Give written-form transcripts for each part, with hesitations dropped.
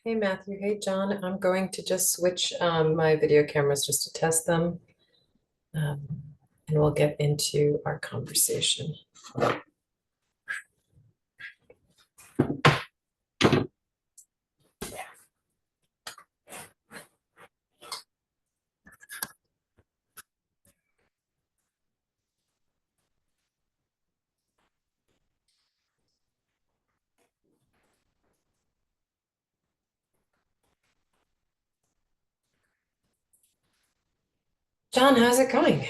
Hey Matthew, hey John. I'm going to just switch my video cameras just to test them, um, and we'll get into our conversation. John, how's it going?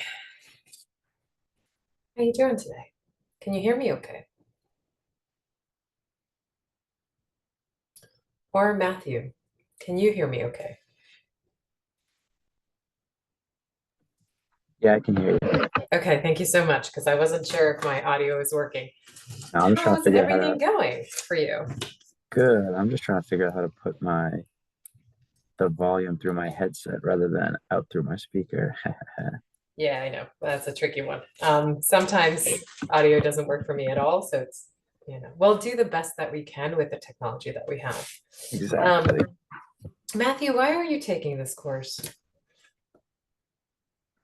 How you doing today? Can you hear me okay? Or Matthew, can you hear me okay? Yeah, I can hear you. Okay, thank you so much because I wasn't sure if my audio was working. I'm just trying to How's figure out how to. everything going for you? Good. I'm just trying to figure out how to put the volume through my headset rather than out through my speaker. Yeah, I know. That's a tricky one. Sometimes audio doesn't work for me at all, so we'll do the best that we can with the technology that we have. Exactly. Um, Matthew, why are you taking this course?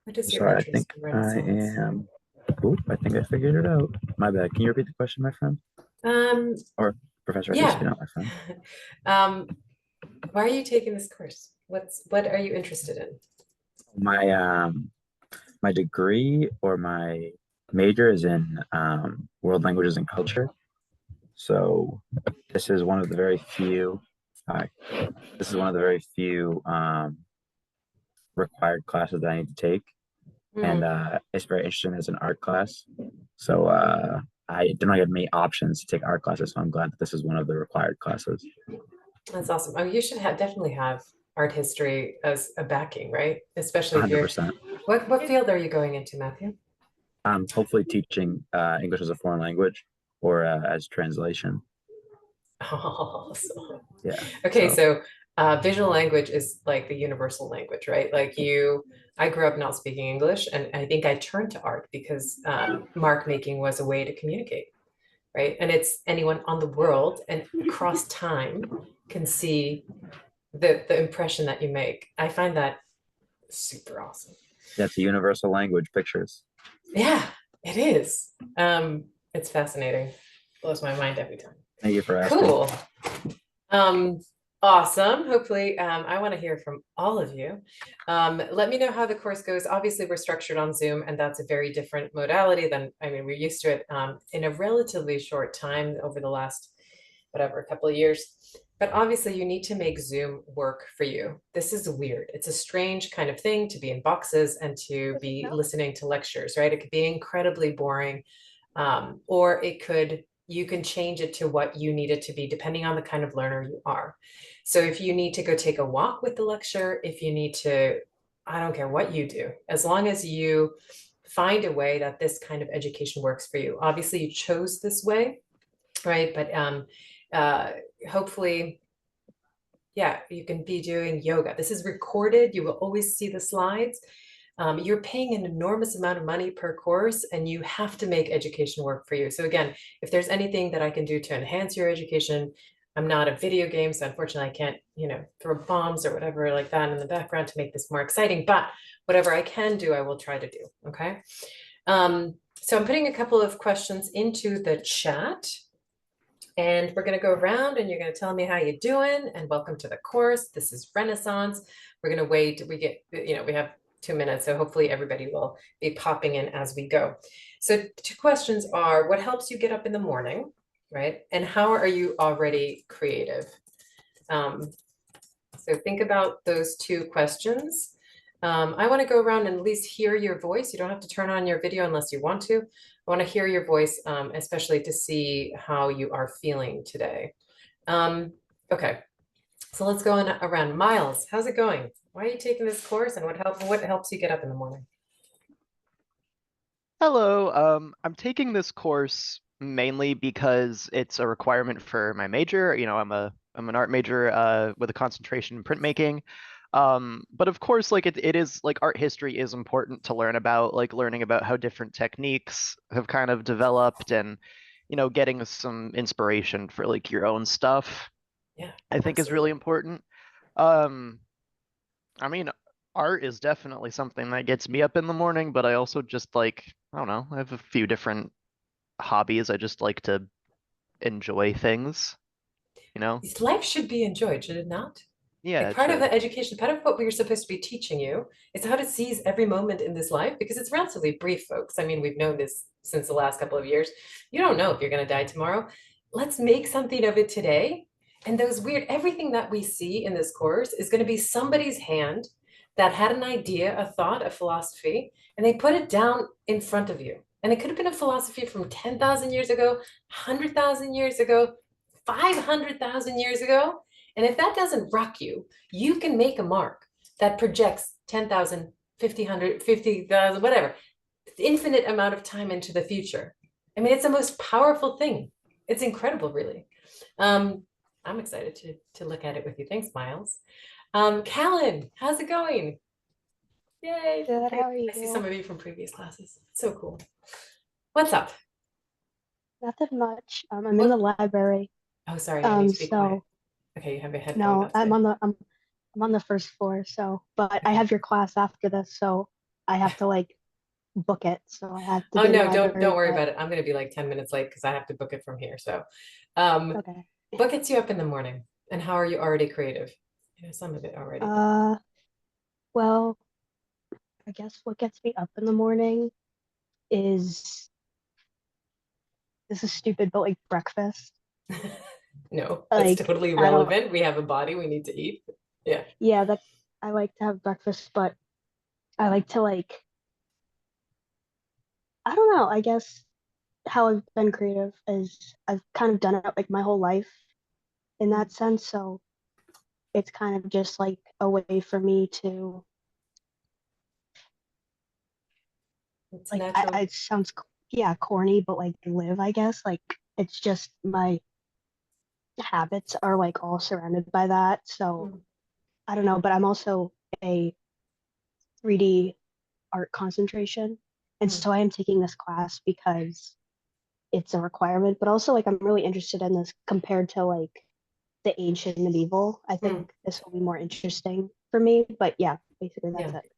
What is your Sorry, I interest think in I Renaissance? am. Oop, I think I figured it out. My bad. Can you repeat the question, my friend? Um, Or Professor, I guess yeah. you're not my friend. Um, why are you taking this course? What are you interested in? My degree or my major is in world languages and culture. So this is one of the very few. Hi. This is one of the very few required classes that I need to take. And Hmm, it's very interesting as an art class. So I did not have many options to take art classes, so I'm glad that this is one of the required classes. that's awesome. Oh, you should definitely have art history as a backing, right? Especially if you're, 100%. what field are you going into, Matthew? Hopefully teaching English as a foreign language or as translation. Awesome. Yeah. Okay, So so visual language is like the universal language, right? I grew up not speaking English, and I think I turned to art because mark making was a way to communicate, right? And it's anyone on the world and across time can see the impression that you make. I find that super awesome. that's a universal language, pictures. Yeah, it is. It's fascinating. Blows my mind every time. Thank you for asking. Cool. Um, awesome. Hopefully, I want to hear from all of you. Let me know how the course goes. Obviously, we're structured on Zoom, and that's a very different modality than, I mean, we're used to it in a relatively short time over the last, whatever, a couple of years. But obviously, you need to make Zoom work for you. This is weird. It's a strange kind of thing to be in boxes and to be listening to lectures, right? It could be incredibly boring, or you can change it to what you need it to be, depending on the kind of learner you are. So if you need to go take a walk with the lecture, if you need to, I don't care what you do, as long as you find a way that this kind of education works for you. Obviously, you chose this way, right? But uh, hopefully, yeah, you can be doing yoga. This is recorded. You will always see the slides. You're paying an enormous amount of money per course, and you have to make education work for you. So again, if there's anything that I can do to enhance your education, I'm not a video game, so unfortunately I can't, throw bombs or whatever like that in the background to make this more exciting. But whatever I can do, I will try to do. Okay. So I'm putting a couple of questions into the chat. And we're going to go around and you're going to tell me how you're doing and welcome to the course. This is Renaissance. We're going to wait. We have 2 minutes. So hopefully everybody will be popping in as we go. So two questions are, what helps you get up in the morning, right? And how are you already creative? Um, so think about those two questions. I want to go around and at least hear your voice. You don't have to turn on your video unless you want to. I want to hear your voice, especially to see how you are feeling today. Okay, so let's go around. Miles, how's it going? Why are you taking this course and what helps you get up in the morning? Hello, I'm taking this course mainly because it's a requirement for my major. I'm an art major with a concentration in printmaking. But of course, like it is like art history is important to learn about, like learning about how different techniques have kind of developed and getting some inspiration for like your own stuff. Yeah. I think is really important. Um, I mean, art is definitely something that gets me up in the morning, but I also just like, I don't know, I have a few different hobbies. I just like to enjoy things, you know? Life should be enjoyed, should it not? Yeah, Like it part of should. the education, part of what we are supposed to be teaching you is how to seize every moment in this life because it's relatively brief, folks. I mean, we've known this since the last couple of years. You don't know if you're going to die tomorrow. Let's make something of it today. And those weird, everything that we see in this course is going to be somebody's hand that had an idea, a thought, a philosophy, and they put it down in front of you. And it could have been a philosophy from 10,000 years ago, 100,000 years ago, 500,000 years ago. And if that doesn't rock you, you can make a mark that projects 10,000, 50,000, whatever, infinite amount of time into the future. I mean, it's the most powerful thing. It's incredible, really. I'm excited to look at it with you. Thanks, Miles. Callan, how's it going? Yay. Good, how are I see some you? of you from previous classes. So cool. What's up? Nothing much. I'm in the library. Oh, sorry, I need to be quiet. So Okay, you have your headphones no, on. That's I'm on the first floor, so but I Okay. have your class after this, so I have to like book it. So I have to Oh be in the no, don't library, worry but about it. I'm gonna be like 10 minutes late because I have to book it from here. So okay. what gets you up in the morning? And how are you already creative? You know, some of it already. Uh well, I guess what gets me up in the morning is this is stupid, but like breakfast. No, that's Like totally I don't relevant. We have a body we need to eat. Yeah. yeah, that I like to have breakfast, but I like to like I don't know, I guess how I've been creative is I've kind of done it like my whole life in that sense. So it's kind of just like a way for me to It's like natural. it sounds yeah corny, but like live, I guess. Like it's just my habits are like all surrounded by that. So Mm, I don't know, but I'm also a 3D art concentration. And mm, so I am taking this class because it's a requirement, but also like I'm really interested in this compared to like the ancient medieval. I mm. think this will be more interesting for me. But yeah, basically that's Yeah. it.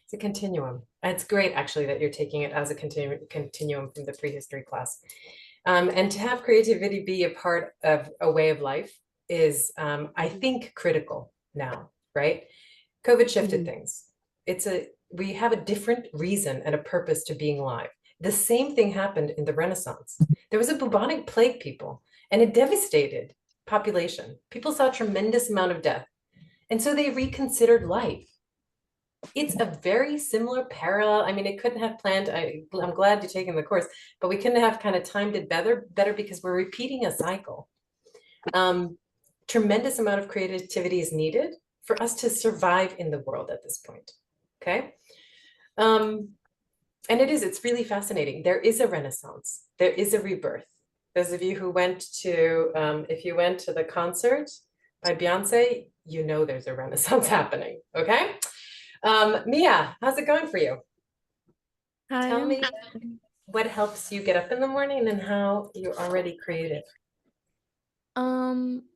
It's a continuum. It's great actually that you're taking it as a continuum from the prehistory class. And to have creativity be a part of a way of life is, I think, critical now, right? COVID shifted Mhm. things. We have a different reason and a purpose to being alive. The same thing happened in the Renaissance. There was a bubonic plague, people, and it devastated population. People saw a tremendous amount of death. And so they reconsidered life. It's a very similar parallel. I mean, it couldn't have planned. I'm glad you're taking the course, but we couldn't have kind of timed it better because we're repeating a cycle. Tremendous amount of creativity is needed for us to survive in the world at this point. Okay. And it's really fascinating. There is a renaissance. There is a rebirth. Those of you who went to, if you went to the concert by Beyonce, you know there's a renaissance happening. Okay. Mia, how's it going for you? Hi, Tell I'm me good. what helps you get up in the morning and how you're already creative.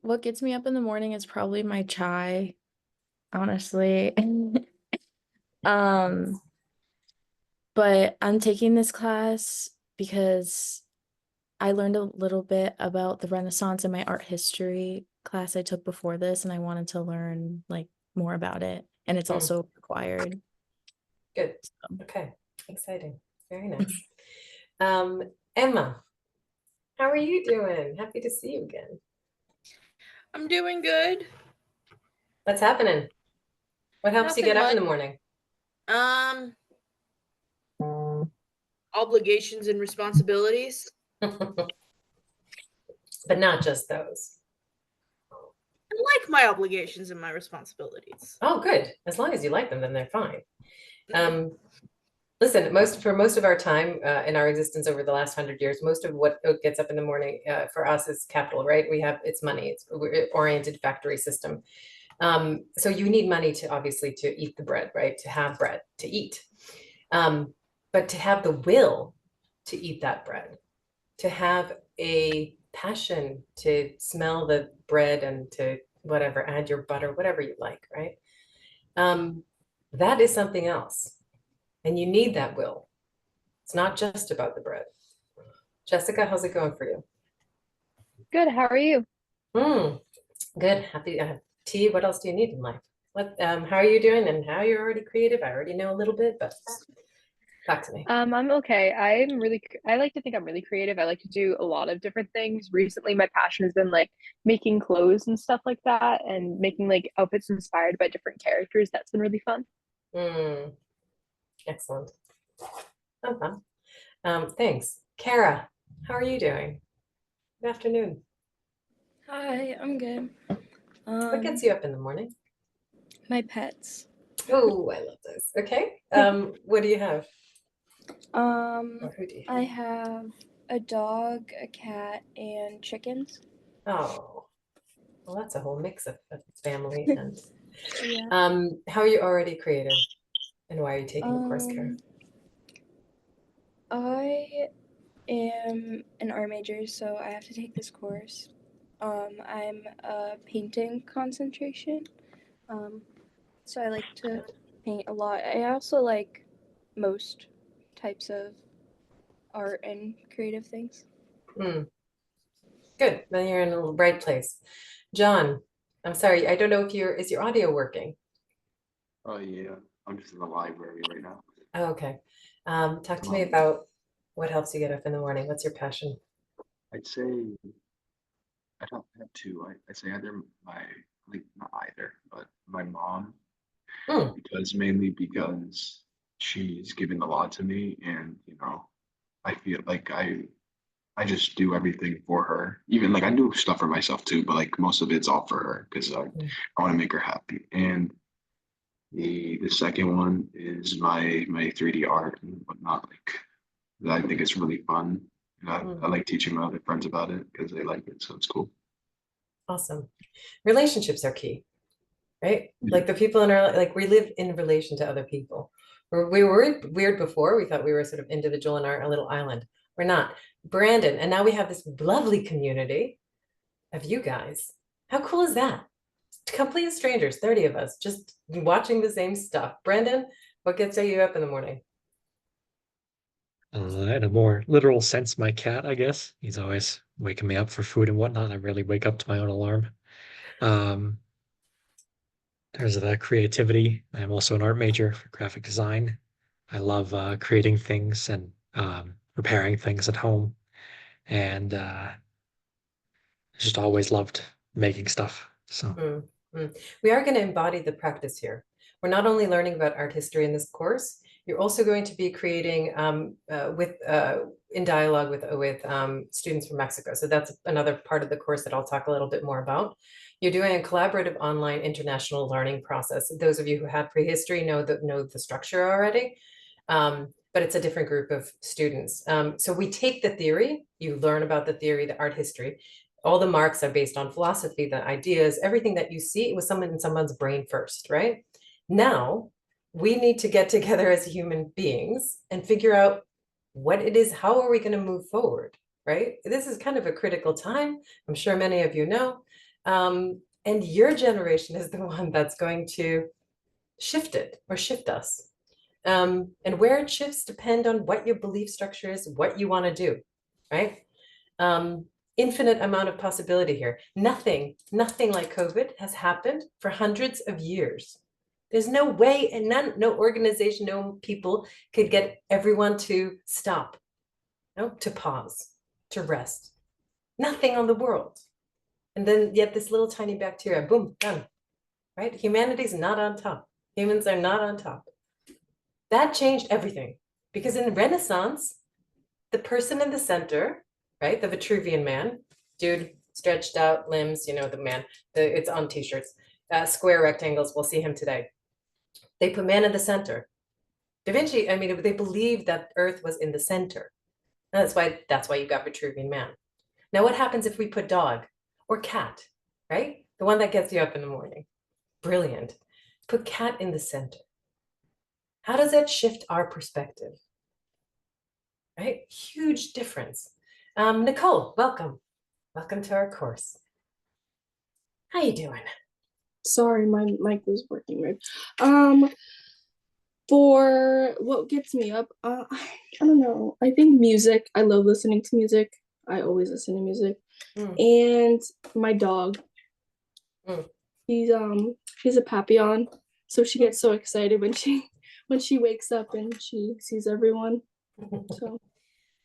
What gets me up in the morning is probably my chai, honestly. Um, but I'm taking this class because I learned a little bit about the Renaissance in my art history class I took before this, and I wanted to learn like more about it. And it's Mm, also required. good. So. Okay. Exciting. Very nice. Um, Emma, how are you doing? Happy to see you again. I'm doing good. What's happening? What helps you Nothing get up in much. the morning? Um, obligations and responsibilities. But not just those. I like my obligations and my responsibilities. Oh, good. As long as you like them, then they're fine. Mhm. Listen, for most of our time in our existence over the last 100 years, most of what gets up in the morning for us is capital, right? It's money. It's we're oriented factory system. So you need money to obviously to eat the bread, right? To have bread to eat, but to have the will to eat that bread, to have a passion to smell the bread and to whatever, add your butter, whatever you like, right? That is something else. And you need that will. It's not just about the bread. Jessica, how's it going for you? Good. How are you? Good. Happy tea. What else do you need in life? How are you doing and how you're already creative? I already know a little bit, but talk to me. I'm okay. I like to think I'm really creative. I like to do a lot of different things. Recently, my passion has been like making clothes and stuff like that and making like outfits inspired by different characters. That's been really fun. Excellent. Okay. Thanks. Kara, how are you doing? Good afternoon. Hi, I'm good. What gets you up in the morning? My pets. Oh, I love those. Okay. What do you have? Or who do you I have? have a dog, a cat, and chickens. Oh, well, that's a whole mix of family. And Yeah. how are you already creative? And why are you taking the course, Kara? I am an art major, so I have to take this course. I'm a painting concentration. So I like to paint a lot. I also like most types of art and creative things. Good. Then you're in the right place. John, I'm sorry. I don't know if is your audio working? Oh yeah, I'm just in the library right now. Oh, okay. Talk to me about what helps you get up in the morning. What's your passion? I'd say I don't have two. I'd say either not either, but my mom, because mainly because she's given a lot to me, and I feel like I just do everything for her. Even like I do stuff for myself too, but like most of it's all for her because I want to make her happy. And the second one is my 3D art and whatnot. Like I think it's really fun. And I like teaching my other friends about it because they like it, so it's cool. Awesome. Relationships are key, right? Yeah. Like the people in our like we live in relation to other people. We were weird before. We thought we were sort of individual in our little island. We're not. Brandon, and now we have this lovely community of you guys. How cool is that? Complete strangers, 30 of us, just watching the same stuff. Brandon, what gets you up in the morning? In a more literal sense, my cat, I guess. He's always waking me up for food and whatnot. I rarely wake up to my own alarm. There's the creativity. I'm also an art major for graphic design. I love creating things and repairing things at home. And just always loved making stuff. So We are going to embody the practice here. We're not only learning about art history in this course, you're also going to be creating in dialogue with students from Mexico. So that's another part of the course that I'll talk a little bit more about. You're doing a collaborative online international learning process. Those of you who have prehistory know the structure already, but it's a different group of students. So we take the theory, you learn about the theory, the art history. All the marks are based on philosophy, the ideas, everything that you see, it was someone in someone's brain first, right? Now, we need to get together as human beings and figure out what it is, how are we going to move forward, right? This is kind of a critical time. I'm sure many of you know. And your generation is the one that's going to shift it or shift us. And where it shifts depend on what your belief structure is, what you want to do, right? Infinite amount of possibility here. Nothing like COVID has happened for hundreds of years. There's no way, and no organization, no people could get everyone to stop, to pause, to rest. Nothing on the world. And then yet this little tiny bacteria, boom, done, right? Humanity's not on top. Humans are not on top. That changed everything because in Renaissance, the person in the center, right? The Vitruvian man, dude, stretched out limbs, the man, it's on t-shirts, square rectangles, we'll see him today. They put man in the center. Da Vinci, they believed that Earth was in the center. And that's why you got Vitruvian man. Now, what happens if we put dog or cat, right? The one that gets you up in the morning. Brilliant. Put cat in the center. How does that shift our perspective? Right? Huge difference. Nicole, welcome. Welcome to our course. How you doing? Sorry, my mic was working weird. For what gets me up, I don't know. I think music. I love listening to music. I always listen to music. And my dog. She's a Papillon, so she gets so excited when she wakes up and she sees everyone. So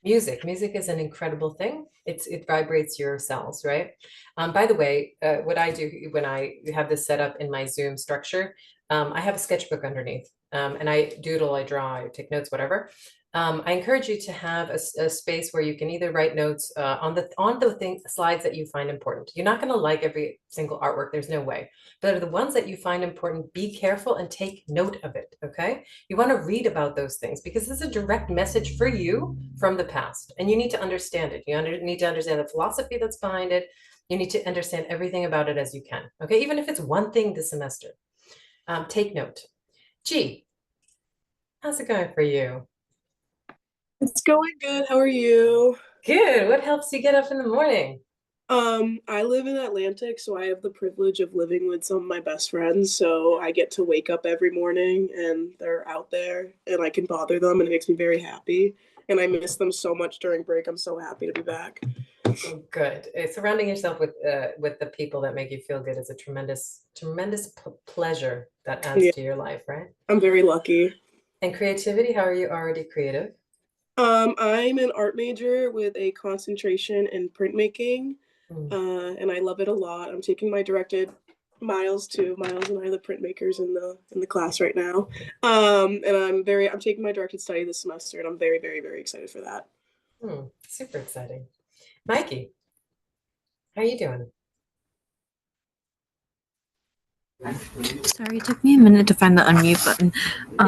Music is an incredible thing. It vibrates your cells, right? By the way, what I do when I have this set up in my Zoom structure, I have a sketchbook underneath, and I doodle, I draw, I take notes, whatever. I encourage you to have a space where you can either write notes on the slides that you find important. You're not going to like every single artwork. There's no way. But the ones that you find important, be careful and take note of it. Okay. You want to read about those things because this is a direct message for you from the past, and you need to understand it. You need to understand the philosophy that's behind it. You need to understand everything about it as you can. Okay. Even if it's one thing this semester, take note. G, how's it going for you? it's going good. How are you? Good. What helps you get up in the morning? I live in Atlantic, so I have the privilege of living with some of my best friends. So I get to wake up every morning and they're out there and I can bother them and it makes me very happy. And I miss them so much during break. I'm so happy to be back. Good. Surrounding yourself with the people that make you feel good is a tremendous pleasure that adds to your life, right? I'm very lucky. And creativity, how are you already creative? I'm an art major with a concentration in printmaking, and I love it a lot. I'm taking my directed Miles and I are the printmakers in the class right now. And I'm taking my directed study this semester, and I'm very, very, very excited for that. Super exciting. Mikey, how are you doing? Sorry, it took me a minute to find the unmute button.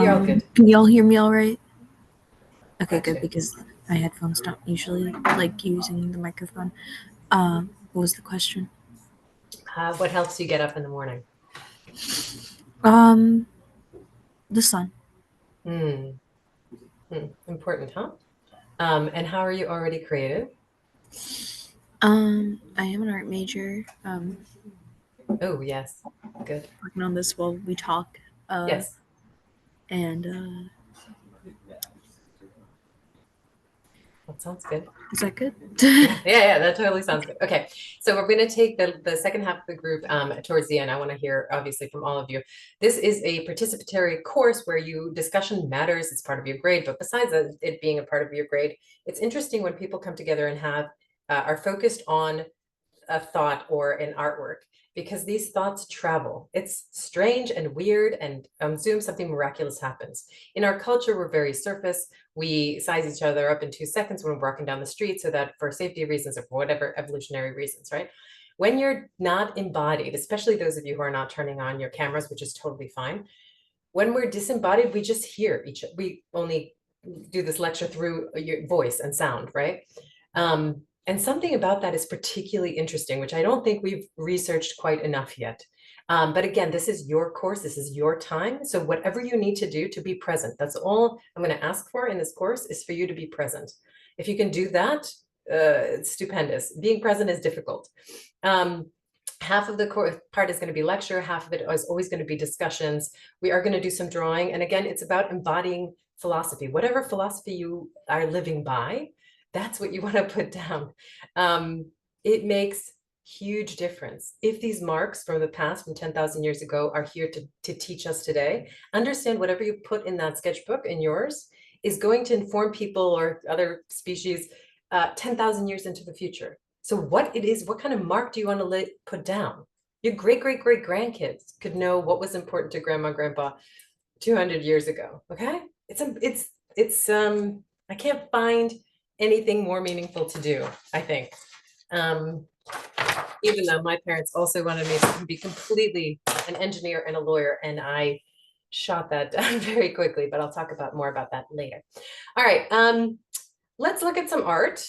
You're all good. Can y'all hear me all right? Okay, good, because my headphones don't usually like using the microphone. What was the question? What helps you get up in the morning? The sun. Important, huh? And how are you already creative? I am an art major. Oh, yes. Good. Working on this while we talk. Yes. And that sounds good. Is that good? yeah, that totally sounds good. Okay, so we're going to take the second half of the group towards the end. I want to hear, obviously, from all of you. This is a participatory course where discussion matters. It's part of your grade, but besides it being a part of your grade, it's interesting when people come together and are focused on a thought or an artwork, because these thoughts travel. It's strange and weird, and on Zoom, something miraculous happens. In our culture, we're very surface. We size each other up in 2 seconds when we're walking down the street so that for safety reasons or for whatever evolutionary reasons, right? When you're not embodied, especially those of you who are not turning on your cameras, which is totally fine. When we're disembodied, we just hear we only do this lecture through your voice and sound, right? And something about that is particularly interesting, which I don't think we've researched quite enough yet. But again, this is your course, this is your time. So whatever you need to do to be present, that's all I'm going to ask for in this course, is for you to be present. If you can do that, it's stupendous. Being present is difficult. Half of the part is going to be lecture, half of it is always going to be discussions. We are going to do some drawing. And again, it's about embodying philosophy. Whatever philosophy you are living by, that's what you want to put down. It makes huge difference. If these marks from the past, from 10,000 years ago, are here to teach us today, understand whatever you put in that sketchbook in yours is going to inform people or other species 10,000 years into the future. So what kind of mark do you want to put down? Your great-great-great-grandkids could know what was important to grandma, grandpa 200 years ago. Okay. I can't find anything more meaningful to do, I think. Even though my parents also wanted me to be completely an engineer and a lawyer, and I shot that down very quickly, but I'll talk more about that later. All right, let's look at some art.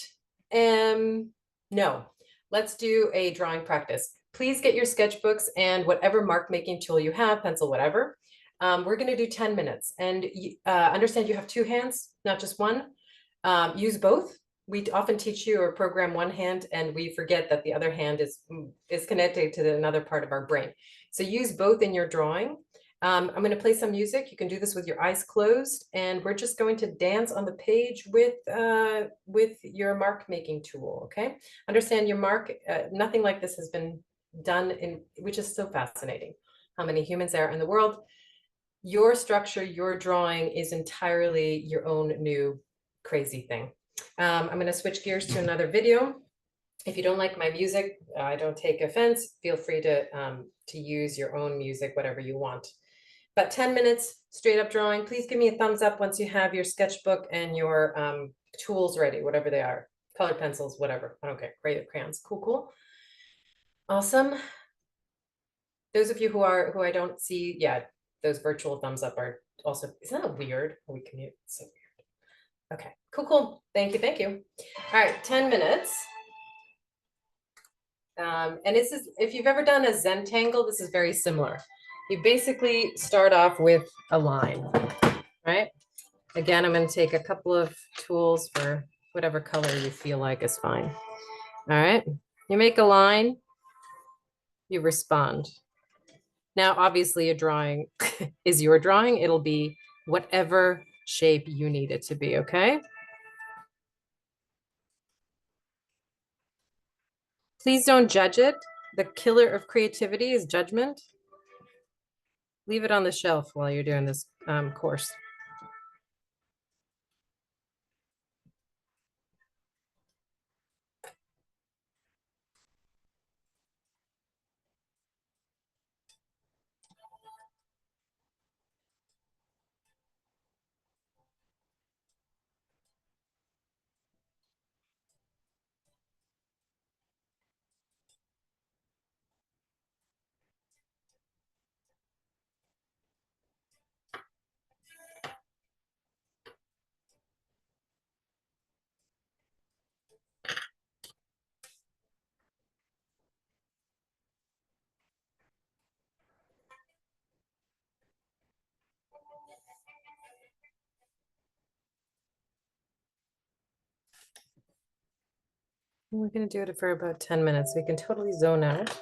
No, let's do a drawing practice. Please get your sketchbooks and whatever mark making tool you have, pencil, whatever. We're gonna do 10 minutes, and understand you have 2 hands, not just one. Use both. we often teach you or program one hand and we forget that the other hand is connected to another part of our brain. So use both in your drawing. I'm going to play some music. You can do this with your eyes closed, and we're just going to dance on the page with your mark making tool. Okay, understand your mark. Nothing like this has been done which is so fascinating. How many humans there are in the world? Your structure, your drawing is entirely your own new crazy thing. I'm going to switch gears to another video. If you don't like my music, I don't take offense. Feel free to use your own music, whatever you want. But 10 minutes straight up drawing. Please give me a thumbs up once you have your sketchbook and your tools ready, whatever they are. Colored pencils, whatever. I don't care. Crayons. Cool, cool. Awesome. Those of you who I don't see, yeah, those virtual thumbs up are also, isn't that weird? We commute. So weird. Okay, cool, cool. Thank you, thank you. All right, 10 minutes. And this is, if you've ever done a Zentangle, this is very similar. You basically start off with a line, right? Again, I'm going to take a couple of tools for whatever color you feel like is fine. All right, you make a line, you respond. Now, obviously, a drawing is your drawing. It'll be whatever shape you need it to be, okay? Please don't judge it. The killer of creativity is judgment. Leave it on the shelf while you're doing this course. We're going to do it for about 10 minutes. We can totally zone out.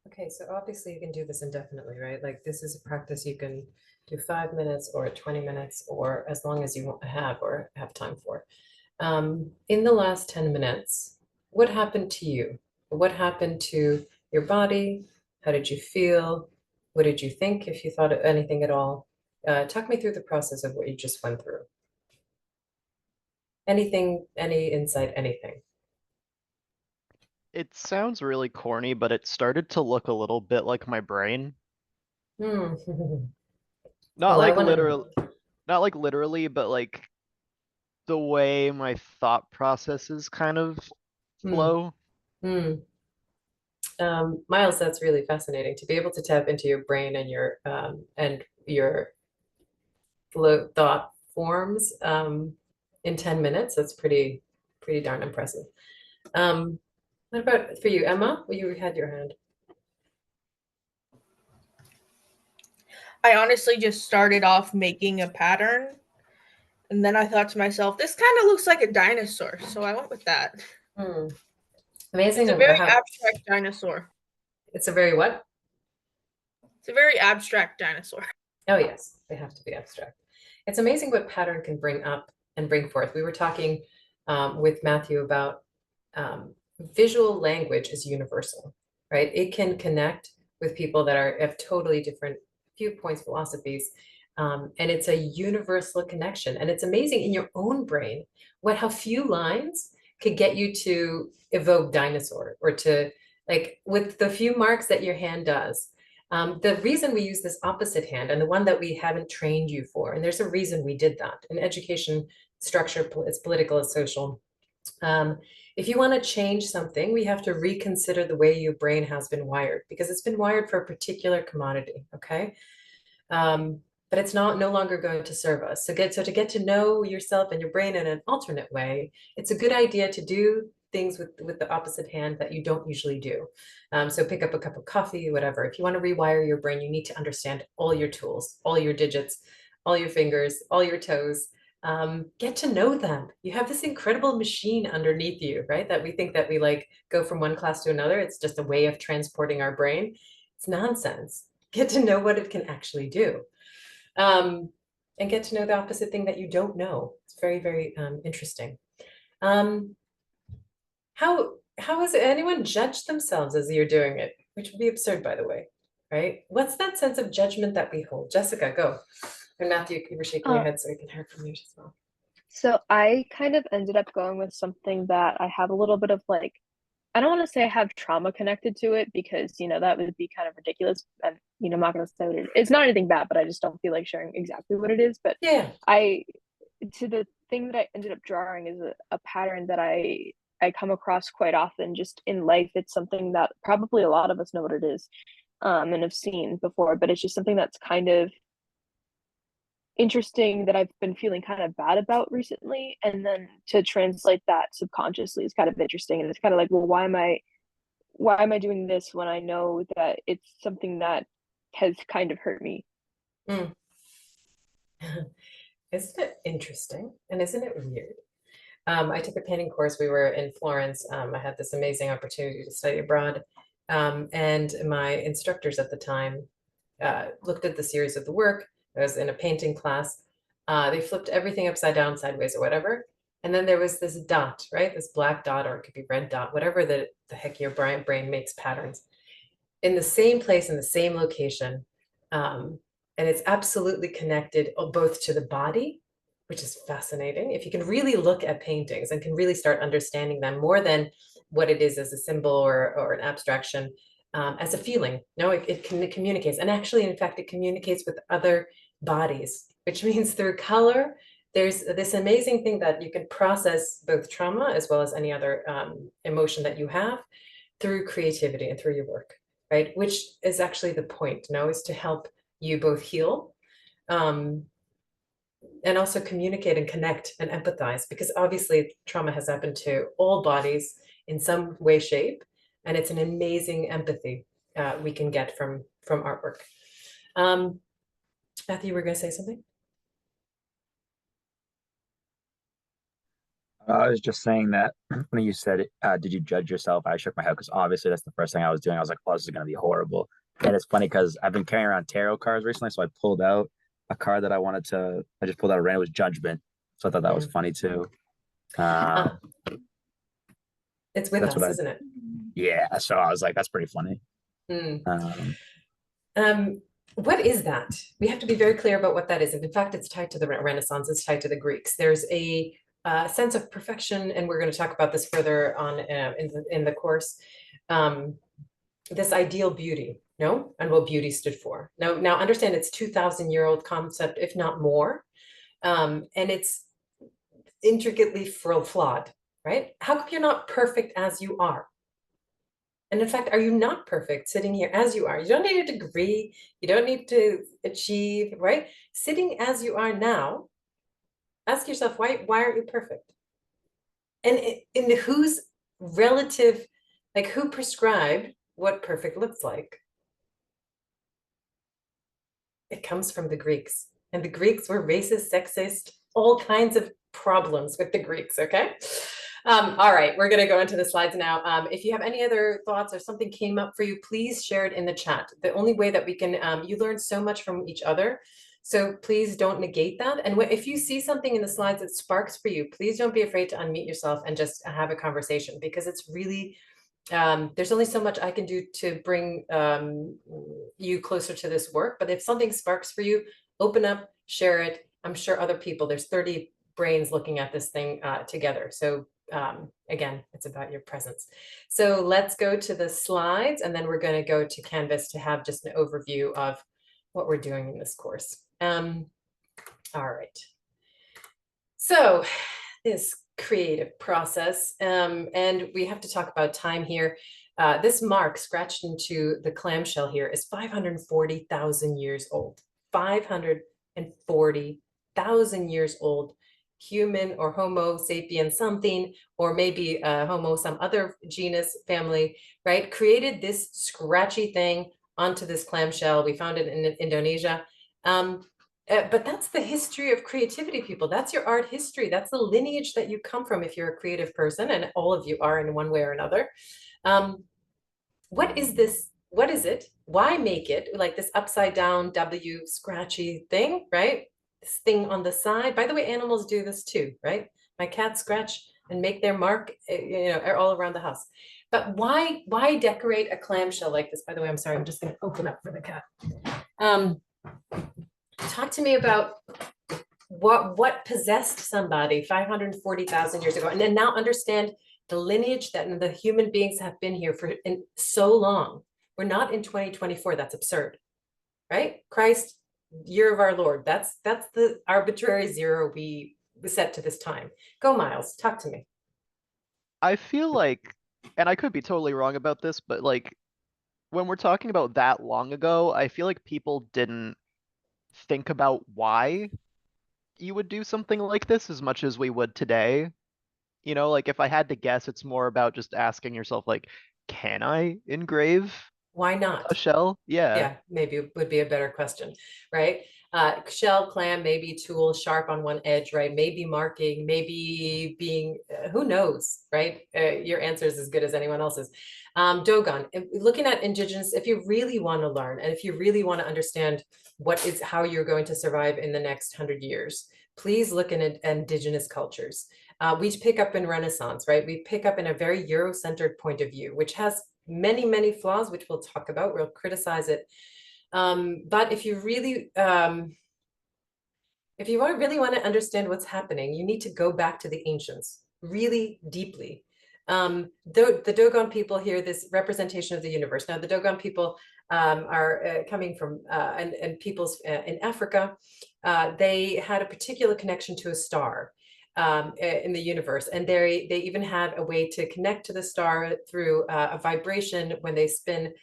Okay, so obviously you can do this indefinitely, right? Like this is a practice you can do 5 minutes or 20 minutes or as long as you want to have or have time for. In the last 10 minutes, what happened to you? What happened to your body? How did you feel? What did you think, if you thought of anything at all? Talk me through the process of what you just went through. Anything, any insight, anything. It sounds really corny, but it started to look a little bit like my brain. Hmm. Not Well, I like wanna- literally, but like the way my thought processes kind of flow. Hmm. Miles, that's really fascinating to be able to tap into your brain and your flow thought forms in 10 minutes. That's pretty darn impressive. What about for you, Emma? Well, you had your hand. I honestly just started off making a pattern, and then I thought to myself, this kind of looks like a dinosaur, so I went with that. Amazing. It's a very how- abstract dinosaur. It's a very what? It's a very abstract dinosaur. Oh, yes, they have to be abstract. It's amazing what pattern can bring up and bring forth. We were talking with Matthew about visual language is universal, right? It can connect with people that have totally different viewpoints, philosophies, and it's a universal connection. And it's amazing in your own brain how few lines could get you to evoke dinosaur or to like with the few marks that your hand does. The reason we use this opposite hand and the one that we haven't trained you for, and there's a reason we did that. In education structure, it's political, it's social. If you want to change something, we have to reconsider the way your brain has been wired because it's been wired for a particular commodity, okay? But it's no longer going to serve us. So to get to know yourself and your brain in an alternate way, it's a good idea to do things with the opposite hand that you don't usually do. So pick up a cup of coffee, whatever. If you want to rewire your brain, you need to understand all your tools, all your digits, all your fingers, all your toes. Get to know them. You have this incredible machine underneath you, right? That we think that we like go from one class to another. It's just a way of transporting our brain. It's nonsense. Get to know what it can actually do. And get to know the opposite thing that you don't know. It's very, very interesting. How has anyone judged themselves as you're doing it? Which would be absurd, by the way, right? What's that sense of judgment that we hold? Jessica, go. And Matthew, you were shaking your head so we can hear from you as well. So I kind of ended up going with something that I have a little bit of like, I don't want to say I have trauma connected to it because, you know, that would be kind of ridiculous. And, you know, I'm not going to say what it is. It's not anything bad, but I just don't feel like sharing exactly what it is. But yeah, to the thing that I ended up drawing is a pattern that I come across quite often just in life. It's something that probably a lot of us know what it is and have seen before, but it's just something that's kind of interesting that I've been feeling kind of bad about recently. And then to translate that subconsciously is kind of interesting. And it's kind of like, well, why am I doing this when I know that it's something that has kind of hurt me? Mm. Isn't it interesting? And isn't it weird? I took a painting course. We were in Florence. I had this amazing opportunity to study abroad. And my instructors at the time looked at the series of the work. I was in a painting class. They flipped everything upside down, sideways, or whatever. And then there was this dot, right? This black dot, or it could be red dot, whatever the heck your brain makes patterns in the same place, in the same location. And it's absolutely connected both to the body, which is fascinating. If you can really look at paintings and can really start understanding them more than what it is as a symbol or an abstraction, as a feeling. No, it communicates. And actually, in fact, it communicates with other bodies, which means through color, there's this amazing thing that you can process both trauma as well as any other emotion that you have through creativity and through your work, right? Which is actually the point, no, is to help you both heal and also communicate and connect and empathize, because obviously trauma has happened to all bodies in some way, shape, and it's an amazing empathy we can get from artwork. Matthew, you were going to say something? I was just saying that when you said, did you judge yourself? I shook my head because obviously that's the first thing I was doing. I was like, oh, this is going to be horrible. And it's funny because I've been carrying around tarot cards recently. So I pulled out a card that I just pulled out a random, it was Judgment. So I thought that was funny too. It's with us, isn't it? Yeah. So I was like, that's pretty funny. What is that? We have to be very clear about what that is. And in fact, it's tied to the Renaissance, it's tied to the Greeks. There's a sense of perfection, and we're going to talk about this further on in the course. This ideal beauty, no, and what beauty stood for. Now understand it's 2,000-year-old concept, if not more, and it's intricately flawed, right? How come you're not perfect as you are? And in fact, are you not perfect sitting here as you are? You don't need a degree. You don't need to achieve, right? Sitting as you are now, ask yourself, why aren't you perfect? And in whose relative, like who prescribed what perfect looks like? It comes from the Greeks. And the Greeks were racist, sexist, all kinds of problems with the Greeks, okay? All right, we're going to go into the slides now. If you have any other thoughts or something came up for you, please share it in the chat. The only way that we can, you learn so much from each other, so please don't negate that. And if you see something in the slides that sparks for you, please don't be afraid to unmute yourself and just have a conversation, because it's really, there's only so much I can do to bring you closer to this work. But if something sparks for you, open up, share it. I'm sure other people, there's 30 brains looking at this thing together. So again, it's about your presence. So let's go to the slides, and then we're going to go to Canvas to have just an overview of what we're doing in this course. All right. So this creative process, and we have to talk about time here. This mark scratched into the clamshell here is 540,000 years old. 540,000 years old. Human or Homo sapiens something, or maybe Homo some other genus family, right? Created this scratchy thing onto this clamshell. We found it in Indonesia. But that's the history of creativity, people. That's your art history. That's the lineage that you come from if you're a creative person, and all of you are in one way or another. What is this? What is it? Why make it like this upside down W scratchy thing, right? This thing on the side. By the way, animals do this too, right? My cats scratch and make their mark, all around the house. But why decorate a clamshell like this? By the way, I'm sorry, I'm just going to open up for the cat. Talk to me about what possessed somebody 540,000 years ago, and then now understand the lineage that the human beings have been here for so long. We're not in 2024. That's absurd, right? Christ, year of our Lord. That's the arbitrary zero we set to this time. Go, Miles, talk to me. I feel like, and I could be totally wrong about this, but like when we're talking about that long ago, I feel like people didn't think about why you would do something like this as much as we would today. You know, like if I had to guess, it's more about just asking yourself, like, can I engrave Why not? a shell? Yeah. Yeah, maybe it would be a better question, right? Shell, clam, maybe tool, sharp on one edge, right? Maybe marking, maybe being, who knows, right? Your answer is as good as anyone else's. Dogon, looking at indigenous, if you really want to learn and if you really want to understand how you're going to survive in the next 100 years, please look at indigenous cultures. We pick up in Renaissance, right? We pick up in a very Euro-centered point of view, which has many, many flaws, which we'll talk about. We'll criticize it. But if you really, really want to understand what's happening, you need to go back to the ancients really deeply. The Dogon people here, this representation of the universe. Now, the Dogon people are coming from and peoples in Africa. They had a particular connection to a star in the universe, and they even had a way to connect to the star through a vibration when they spin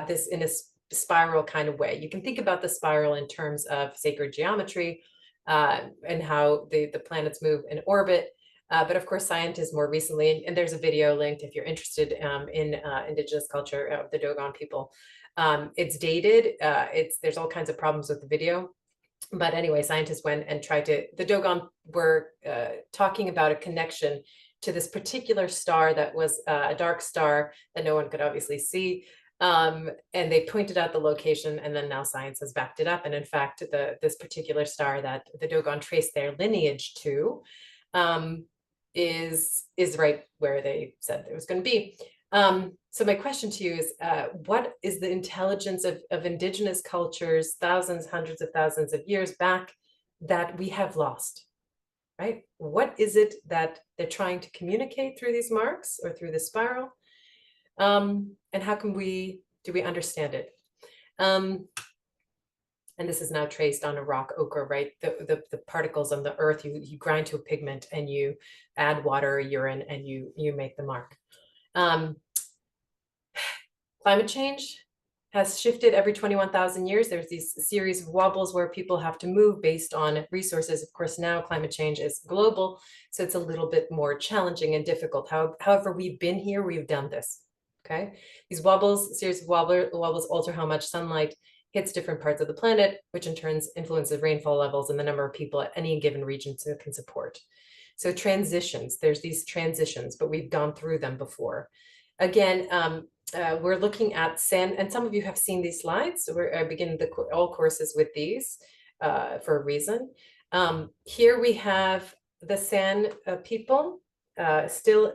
this in a spiral kind of way. You can think about the spiral in terms of sacred geometry and how the planets move in orbit. But of course, scientists more recently, and there's a video linked if you're interested in indigenous culture of the Dogon people. It's dated. There's all kinds of problems with the video. But anyway, scientists went and the Dogon were talking about a connection to this particular star that was a dark star that no one could obviously see. And they pointed out the location, and then now science has backed it up. And in fact, this particular star that the Dogon traced their lineage to is right where they said it was going to be. So my question to you is, what is the intelligence of indigenous cultures, hundreds of thousands of years back, that we have lost, right? What is it that they're trying to communicate through these marks or through the spiral? And how can do we understand it? And this is now traced on a rock ochre, right? The particles on the earth, you grind to a pigment and you add water or urine and you make the mark. Climate change has shifted every 21,000 years. There's these series of wobbles where people have to move based on resources. Of course, now climate change is global, so it's a little bit more challenging and difficult. However, we've been here, we've done this, okay? These series of wobbles alter how much sunlight hits different parts of the planet, which in turn influences rainfall levels and the number of people at any given region can support. So transitions, there's these transitions, but we've gone through them before. Again, we're looking at sand, and some of you have seen these slides. So I begin all courses with these for a reason. Here we have the San people still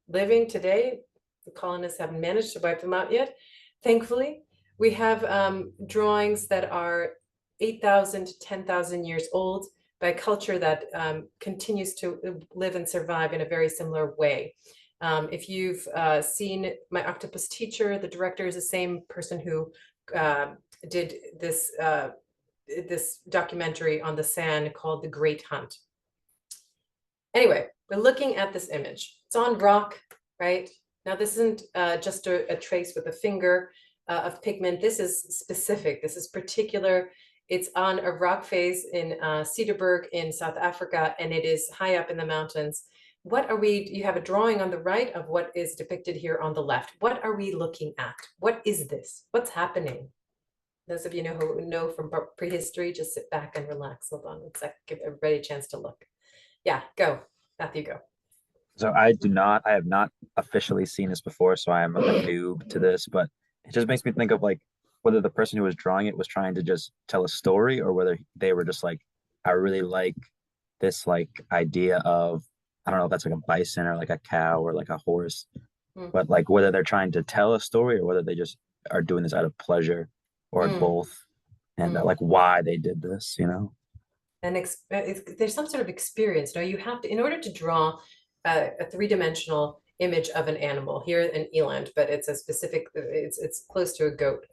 living today. The colonists haven't managed to wipe them out yet, thankfully. We have drawings that are 8,000 to 10,000 years old by a culture that continues to live and survive in a very similar way. If you've seen My Octopus Teacher, the director is the same person who did this documentary on the San called The Great Hunt. Anyway, we're looking at this image. It's on rock, right? Now, this isn't just a trace with a finger of pigment. This is specific. This is particular. It's on a rock face in Cedarburg in South Africa, and it is high up in the mountains. You have a drawing on the right of what is depicted here on the left. What are we looking at? What is this? What's happening? Those of you who know from prehistory, just sit back and relax. Hold on one sec, give everybody a chance to look. Yeah, go, Matthew, go. So I have not officially seen this before, so I am a noob to this, but it just makes me think of like whether the person who was drawing it was trying to just tell a story, or whether they were just like, I really like this like idea of, I don't know if that's like a bison or like a cow or like a horse, but like whether they're trying to tell a story or whether they just are doing this out of pleasure or both, and like why they did this, you know? And there's some sort of experience. Now you have to, in order to draw a three-dimensional image of an animal, here in eland, but it's a specific, it's close to a goat,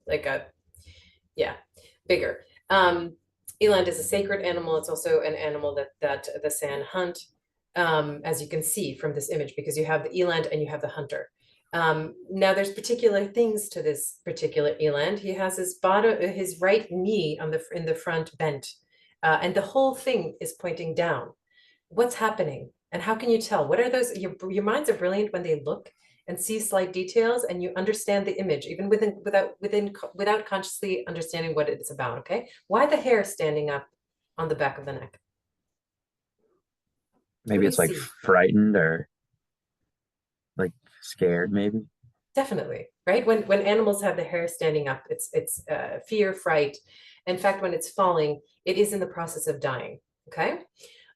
like a, yeah, bigger. Eland is a sacred animal. It's also an animal that the San hunt, as you can see from this image, because you have the eland and you have the hunter. Now there's particular things to this particular eland. He has his right knee in the front bent, and the whole thing is pointing down. What's happening? And how can you tell? What are those? Your minds are brilliant when they look and see slight details, and you understand the image even without consciously understanding what it's about. Okay, why the hair standing up on the back of the neck? Maybe it's like frightened or like scared, maybe. Definitely, right? When animals have the hair standing up, it's fear, fright. In fact, when it's falling, it is in the process of dying. Okay.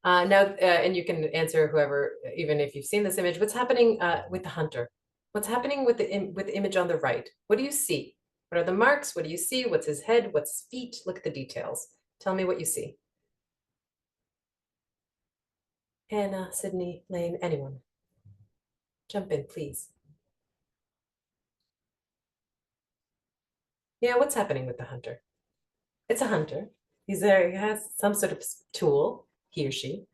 And you can answer whoever, even if you've seen this image, what's happening with the hunter? What's happening with the image on the right? What do you see? What are the marks? What do you see? What's his head? What's his feet? Look at the details. Tell me what you see. Hannah, Sydney, Lane, anyone? Jump in, please. Yeah, what's happening with the hunter? It's a hunter. He's there, he has some sort of tool, he or she.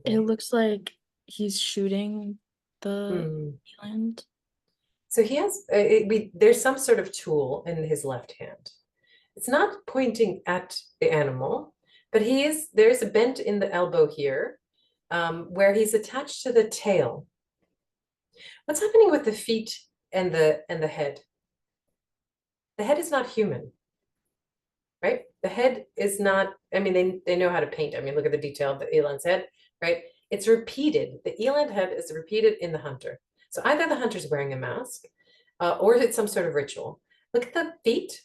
It looks like he's shooting the eland. So he has, there's some sort of tool in his left hand. It's not pointing at the animal, but there's a bent in the elbow here, where he's attached to the tail. What's happening with the feet and the head? The head is not human, right? The head is not, I mean, they know how to paint. I mean, look at the detail of the eland's head, right? It's repeated. The eland head is repeated in the hunter. So either the hunter's wearing a mask, or it's some sort of ritual. Look at the feet.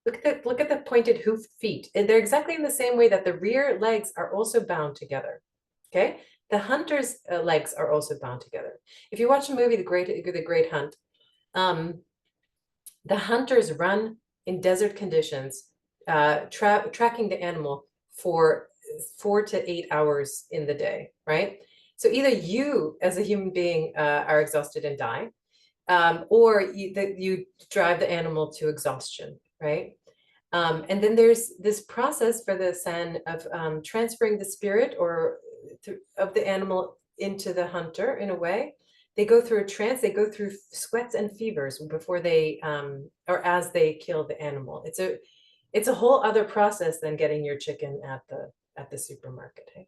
Look at the pointed hoof feet. And they're exactly in the same way that the rear legs are also bound together. Okay, the hunter's legs are also bound together. If you watch the movie The Great Hunt, the hunters run in desert conditions, tracking the animal for 4 to 8 hours in the day, right? So either you as a human being are exhausted and die, or you drive the animal to exhaustion, right? And then there's this process for the San of transferring the spirit of the animal into the hunter in a way. They go through a trance, they go through sweats and fevers before they, or as they kill the animal. It's a whole other process than getting your chicken at the supermarket. Hey?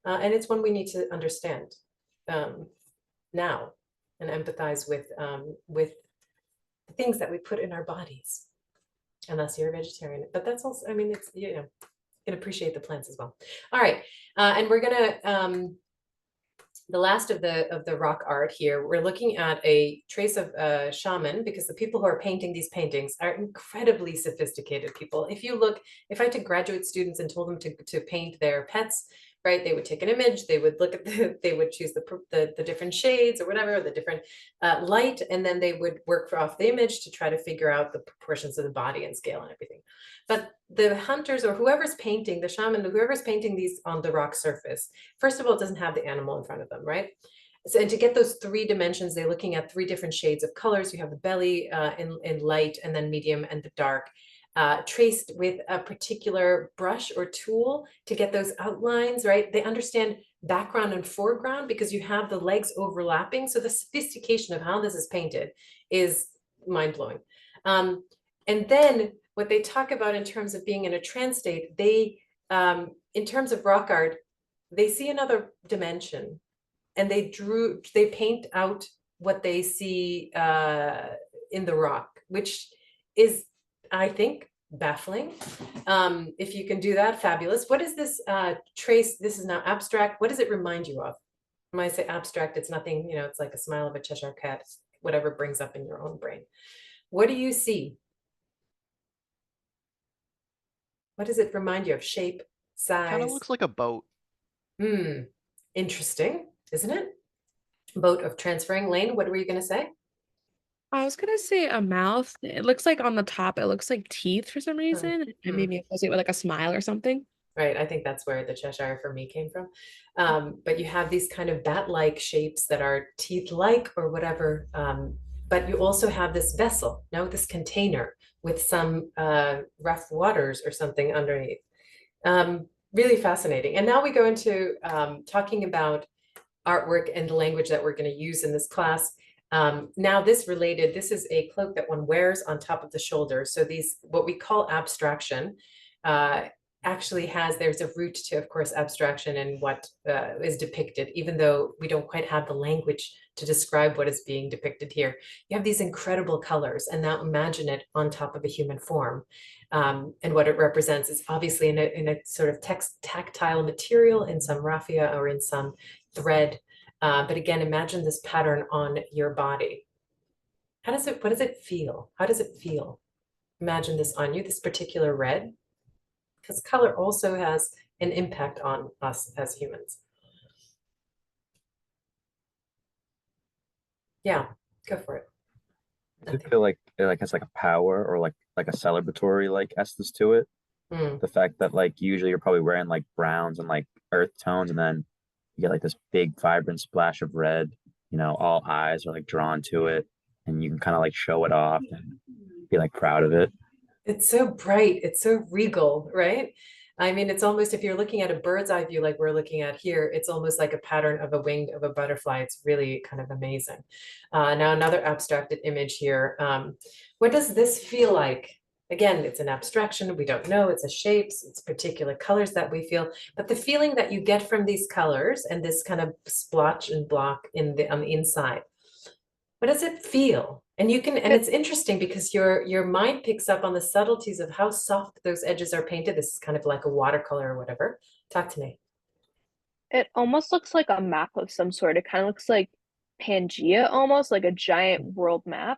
And it's one we need to understand now and empathize with the things that we put in our bodies. Unless you're a vegetarian, but that's also, I mean, it's, you know, you can appreciate the plants as well. All right, and we're gonna, the last of the rock art here, we're looking at a trace of shaman, because the people who are painting these paintings are incredibly sophisticated people. If I took graduate students and told them to paint their pets, right, they would take an image, they would look at they would choose the different shades or whatever, the different light, and then they would work off the image to try to figure out the proportions of the body and scale and everything. But the hunters or whoever's painting, the shaman, whoever's painting these on the rock surface, first of all, it doesn't have the animal in front of them, right? So, and to get those 3 dimensions, they're looking at 3 different shades of colors. You have the belly in light, and then medium, and the dark. Traced with a particular brush or tool to get those outlines, right? They understand background and foreground because you have the legs overlapping. So the sophistication of how this is painted is mind-blowing. And then what they talk about in terms of being in a trance state, they, in terms of rock art, they see another dimension, and they paint out what they see in the rock, which is, I think, baffling. If you can do that, fabulous. What is this trace? This is now abstract. What does it remind you of? When I say abstract, it's nothing, you know, it's like a smile of a Cheshire cat, whatever brings up in your own brain. What do you see? What does it remind you of? Shape, size? Kind of looks like a boat. Interesting, isn't it? Boat of transferring. Lane, what were you going to say? I was gonna say a mouth. It looks like on the top, it looks like teeth for some reason. It made me associate with like a smile or something. Right, I think that's where the Cheshire for me came from. But you have these kind of bat-like shapes that are teeth-like or whatever. But you also have this vessel, this container with some rough waters or something underneath. Really fascinating. And now we go into talking about artwork and the language that we're going to use in this class. Now this is a cloak that one wears on top of the shoulder. So these, what we call abstraction, actually has, there's a root to, of course, abstraction and what is depicted, even though we don't quite have the language to describe what is being depicted here. You have these incredible colors, and now imagine it on top of a human form. And what it represents is obviously in a sort of tactile material, in some raffia or in some thread. But again, imagine this pattern on your body. What does it feel? How does it feel? Imagine this on you, this particular red, because color also has an impact on us as humans. Yeah, go for it. I feel like it has like a power or like a celebratory like essence to it. The fact that like usually you're probably wearing like browns and like earth tones, and then you get like this big vibrant splash of red, you know, all eyes are like drawn to it, and you can kind of like show it off and be like proud of it. It's so bright, it's so regal, right? I mean, it's almost, if you're looking at a bird's eye view like we're looking at here, it's almost like a pattern of a wing of a butterfly. It's really kind of amazing. Now another abstracted image here. What does this feel like? Again, it's an abstraction. We don't know. It's a shapes, it's particular colors that we feel, but the feeling that you get from these colors and this kind of splotch and block on the inside, what does it feel? And you can, and it's interesting because your mind picks up on the subtleties of how soft those edges are painted. This is kind of like a watercolor or whatever. Talk to me. It almost looks like a map of some sort. It kind of looks like Pangea, almost like a giant world map.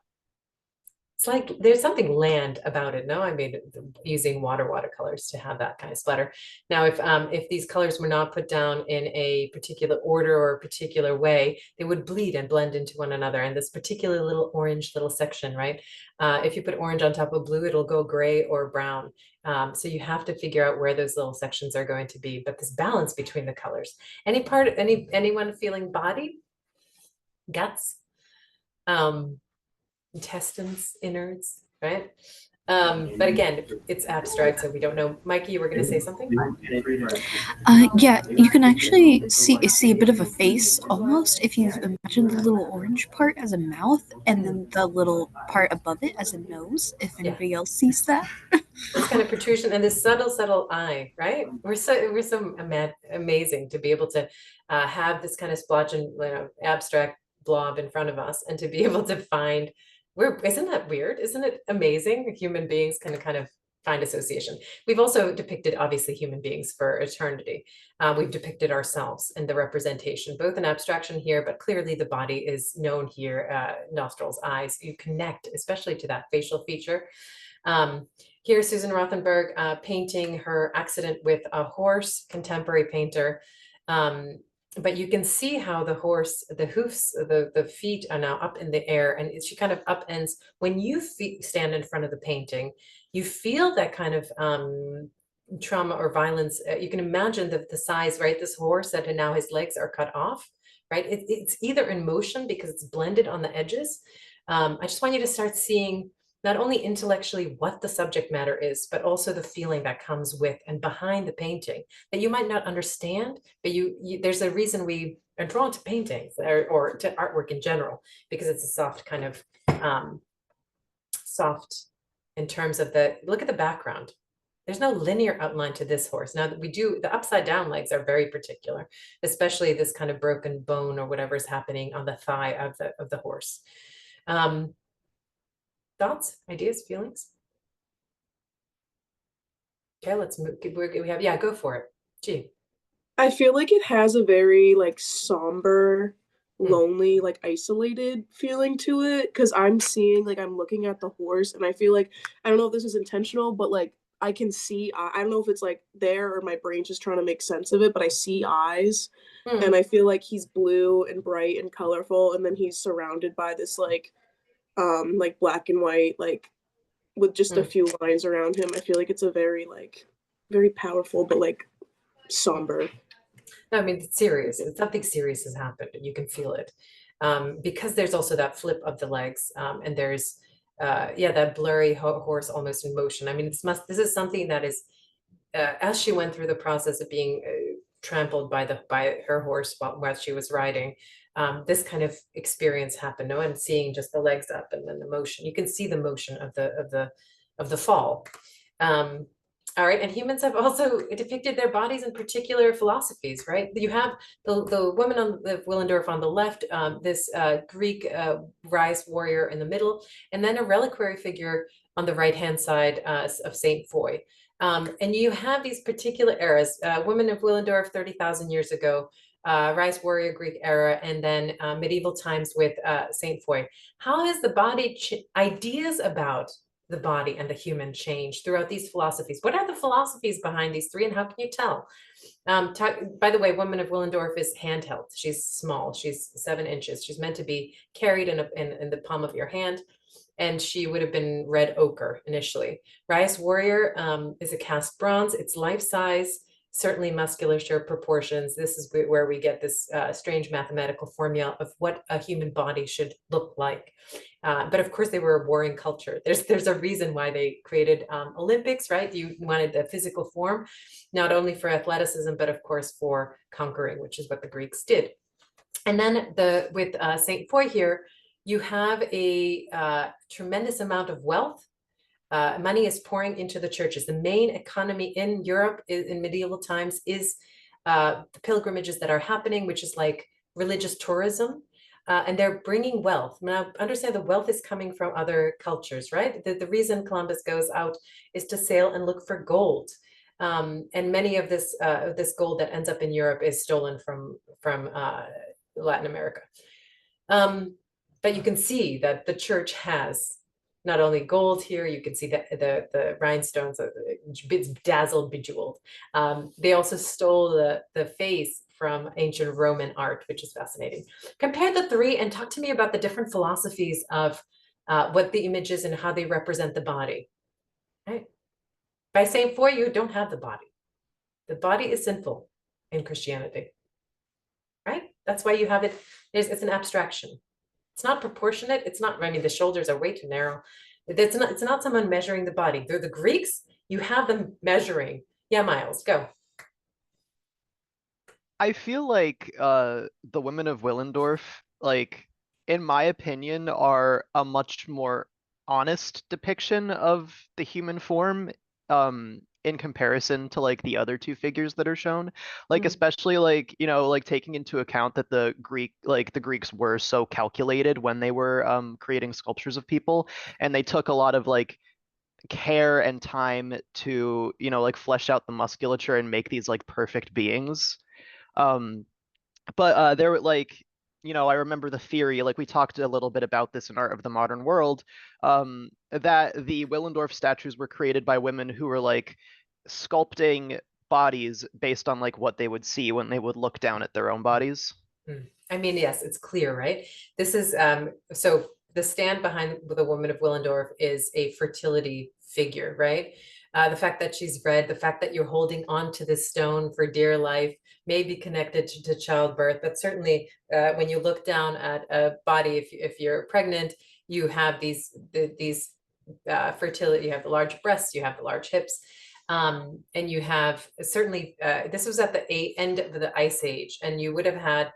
It's like there's something land about it. No, I made it using watercolors to have that kind of splatter. Now, if these colors were not put down in a particular order or a particular way, they would bleed and blend into one another. And this particular little orange little section, right? If you put orange on top of blue, it'll go gray or brown. So you have to figure out where those little sections are going to be. But this balance between the colors. Anyone feeling body, guts? Intestines, innards, right? But again, it's abstract, so we don't know. Mikey, you were going to say something? Yeah, you can actually see a bit of a face almost if you imagine the little orange part as a mouth and then the little part above it as a nose, if anybody else sees that. This kind of protrusion and this subtle eye, right? We're so amazing to be able to have this kind of splotch and abstract blob in front of us, and to be able to find isn't that weird? Isn't it amazing? Human beings can kind of find association. We've also depicted, obviously, human beings for eternity. We've depicted ourselves in the representation, both in abstraction here, but clearly the body is known here, nostrils, eyes. You connect, especially to that facial feature. Here's Susan Rothenberg painting her accident with a horse, contemporary painter. But you can see how the horse, the hoofs, the feet are now up in the air, and she kind of upends. When you stand in front of the painting, you feel that kind of trauma or violence. You can imagine the size, right? This horse that now his legs are cut off, right? It's either in motion because it's blended on the edges. I just want you to start seeing not only intellectually what the subject matter is, but also the feeling that comes with and behind the painting that you might not understand, but there's a reason we are drawn to paintings or to artwork in general, because it's a soft kind of soft in terms of look at the background. There's no linear outline to this horse. Now that the upside down legs are very particular, especially this kind of broken bone or whatever is happening on the thigh of the horse. Thoughts, ideas, feelings? Okay, let's move. Go for it. Gee. I feel like it has a very like somber, lonely, like isolated feeling to it, because I'm looking at the horse and I feel like, I don't know if this is intentional, but like I can see, I don't know if it's like there or my brain's just trying to make sense of it, but I see eyes and I feel like he's blue and bright and colorful, and then he's surrounded by this like black and white, like with just a few lines around him. I feel like it's a very powerful but like somber. No, I mean, it's serious. Something serious has happened and you can feel it, because there's also that flip of the legs, and there's that blurry horse almost in motion. I mean, this is something that is as she went through the process of being trampled by her horse while she was riding. This kind of experience happened. No one seeing just the legs up and then the motion. You can see the motion of the fall. All right, and humans have also depicted their bodies in particular philosophies, right? You have the woman on the Willendorf on the left, this Greek rise warrior in the middle, and then a reliquary figure on the right-hand side of Saint Foy. And you have these particular eras, women of Willendorf 30,000 years ago, rise warrior Greek era, and then medieval times with Saint Foy. How has the body ideas about the body and the human change throughout these philosophies? What are the philosophies behind these three, and how can you tell? By the way, Woman of Willendorf is handheld. She's small. She's 7 inches. She's meant to be carried in the palm of your hand, and she would have been red ochre initially. Rise Warrior is a cast bronze. It's life size, certainly musculature proportions. This is where we get this strange mathematical formula of what a human body should look like. But of course, they were a warring culture. There's a reason why they created Olympics, right? You wanted the physical form, not only for athleticism, but of course for conquering, which is what the Greeks did. And then with Saint Foy here, you have a tremendous amount of wealth. Money is pouring into the churches. The main economy in Europe in medieval times is the pilgrimages that are happening, which is like religious tourism. And they're bringing wealth. Now, understand the wealth is coming from other cultures, right? The reason Columbus goes out is to sail and look for gold. And many of this gold that ends up in Europe is stolen from Latin America. But you can see that the church has not only gold here, you can see the rhinestones, it's dazzled, bejeweled. They also stole the face from ancient Roman art, which is fascinating. Compare the three and talk to me about the different philosophies of what the image is and how they represent the body. Right? By Saint Foy, you don't have the body. The body is sinful in Christianity. Right? That's why you have it. It's an abstraction. It's not proportionate. It's not, I mean, the shoulders are way too narrow. It's not someone measuring the body. They're the Greeks. You have them measuring. Yeah, Miles, go. I feel like the women of Willendorf, like, in my opinion, are a much more honest depiction of the human form in comparison to like the other two figures that are shown. Like, especially like, you know, like taking into account that the Greeks were so calculated when they were creating sculptures of people, and they took a lot of like care and time to, you know, like flesh out the musculature and make these like perfect beings. But there were like, you know, I remember the theory, like we talked a little bit about this in Art of the Modern World, that the Willendorf statues were created by women who were like sculpting bodies based on like what they would see when they would look down at their own bodies. I mean, yes, it's clear, right? This is so the stand behind the Woman of Willendorf is a fertility figure, right? The fact that she's red, the fact that you're holding on to this stone for dear life may be connected to childbirth, but certainly when you look down at a body, if you're pregnant, you have these fertility, you have the large breasts, you have the large hips, and you have certainly, this was at the end of the Ice Age, and you would have had,